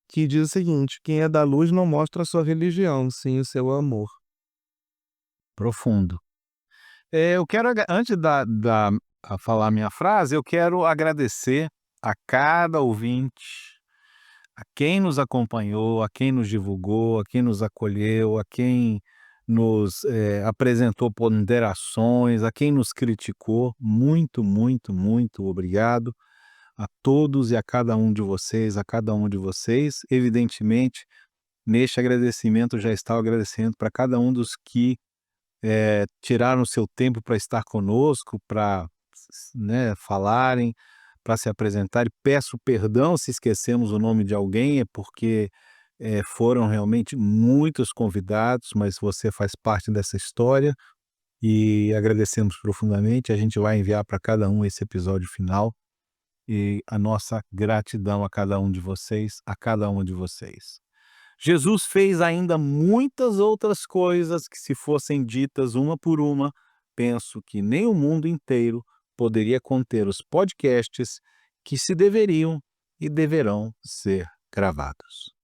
que diz o seguinte: "Quem é da luz não mostra a sua religião, sim o seu amor". Profundo. Eu quero antes a falar minha frase, eu quero agradecer a cada ouvinte, a quem nos acompanhou, a quem nos divulgou, a quem nos acolheu, a quem nos, apresentou ponderações, a quem nos criticou. Muito, muito, muito obrigado a todos e a cada um de vocês, a cada um de vocês. Evidentemente, neste agradecimento já está agradecendo para cada um dos que tiraram o seu tempo para estar conosco, para, né, falarem, para se apresentarem. Peço perdão se esquecemos o nome de alguém, é porque foram realmente muitos convidados, mas você faz parte dessa história e agradecemos profundamente. A gente vai enviar para cada um esse episódio final e a nossa gratidão a cada um de vocês, a cada uma de vocês. Jesus fez ainda muitas outras coisas que, se fossem ditas uma por uma, penso que nem o mundo inteiro poderia conter os podcasts que se deveriam e deverão ser gravados.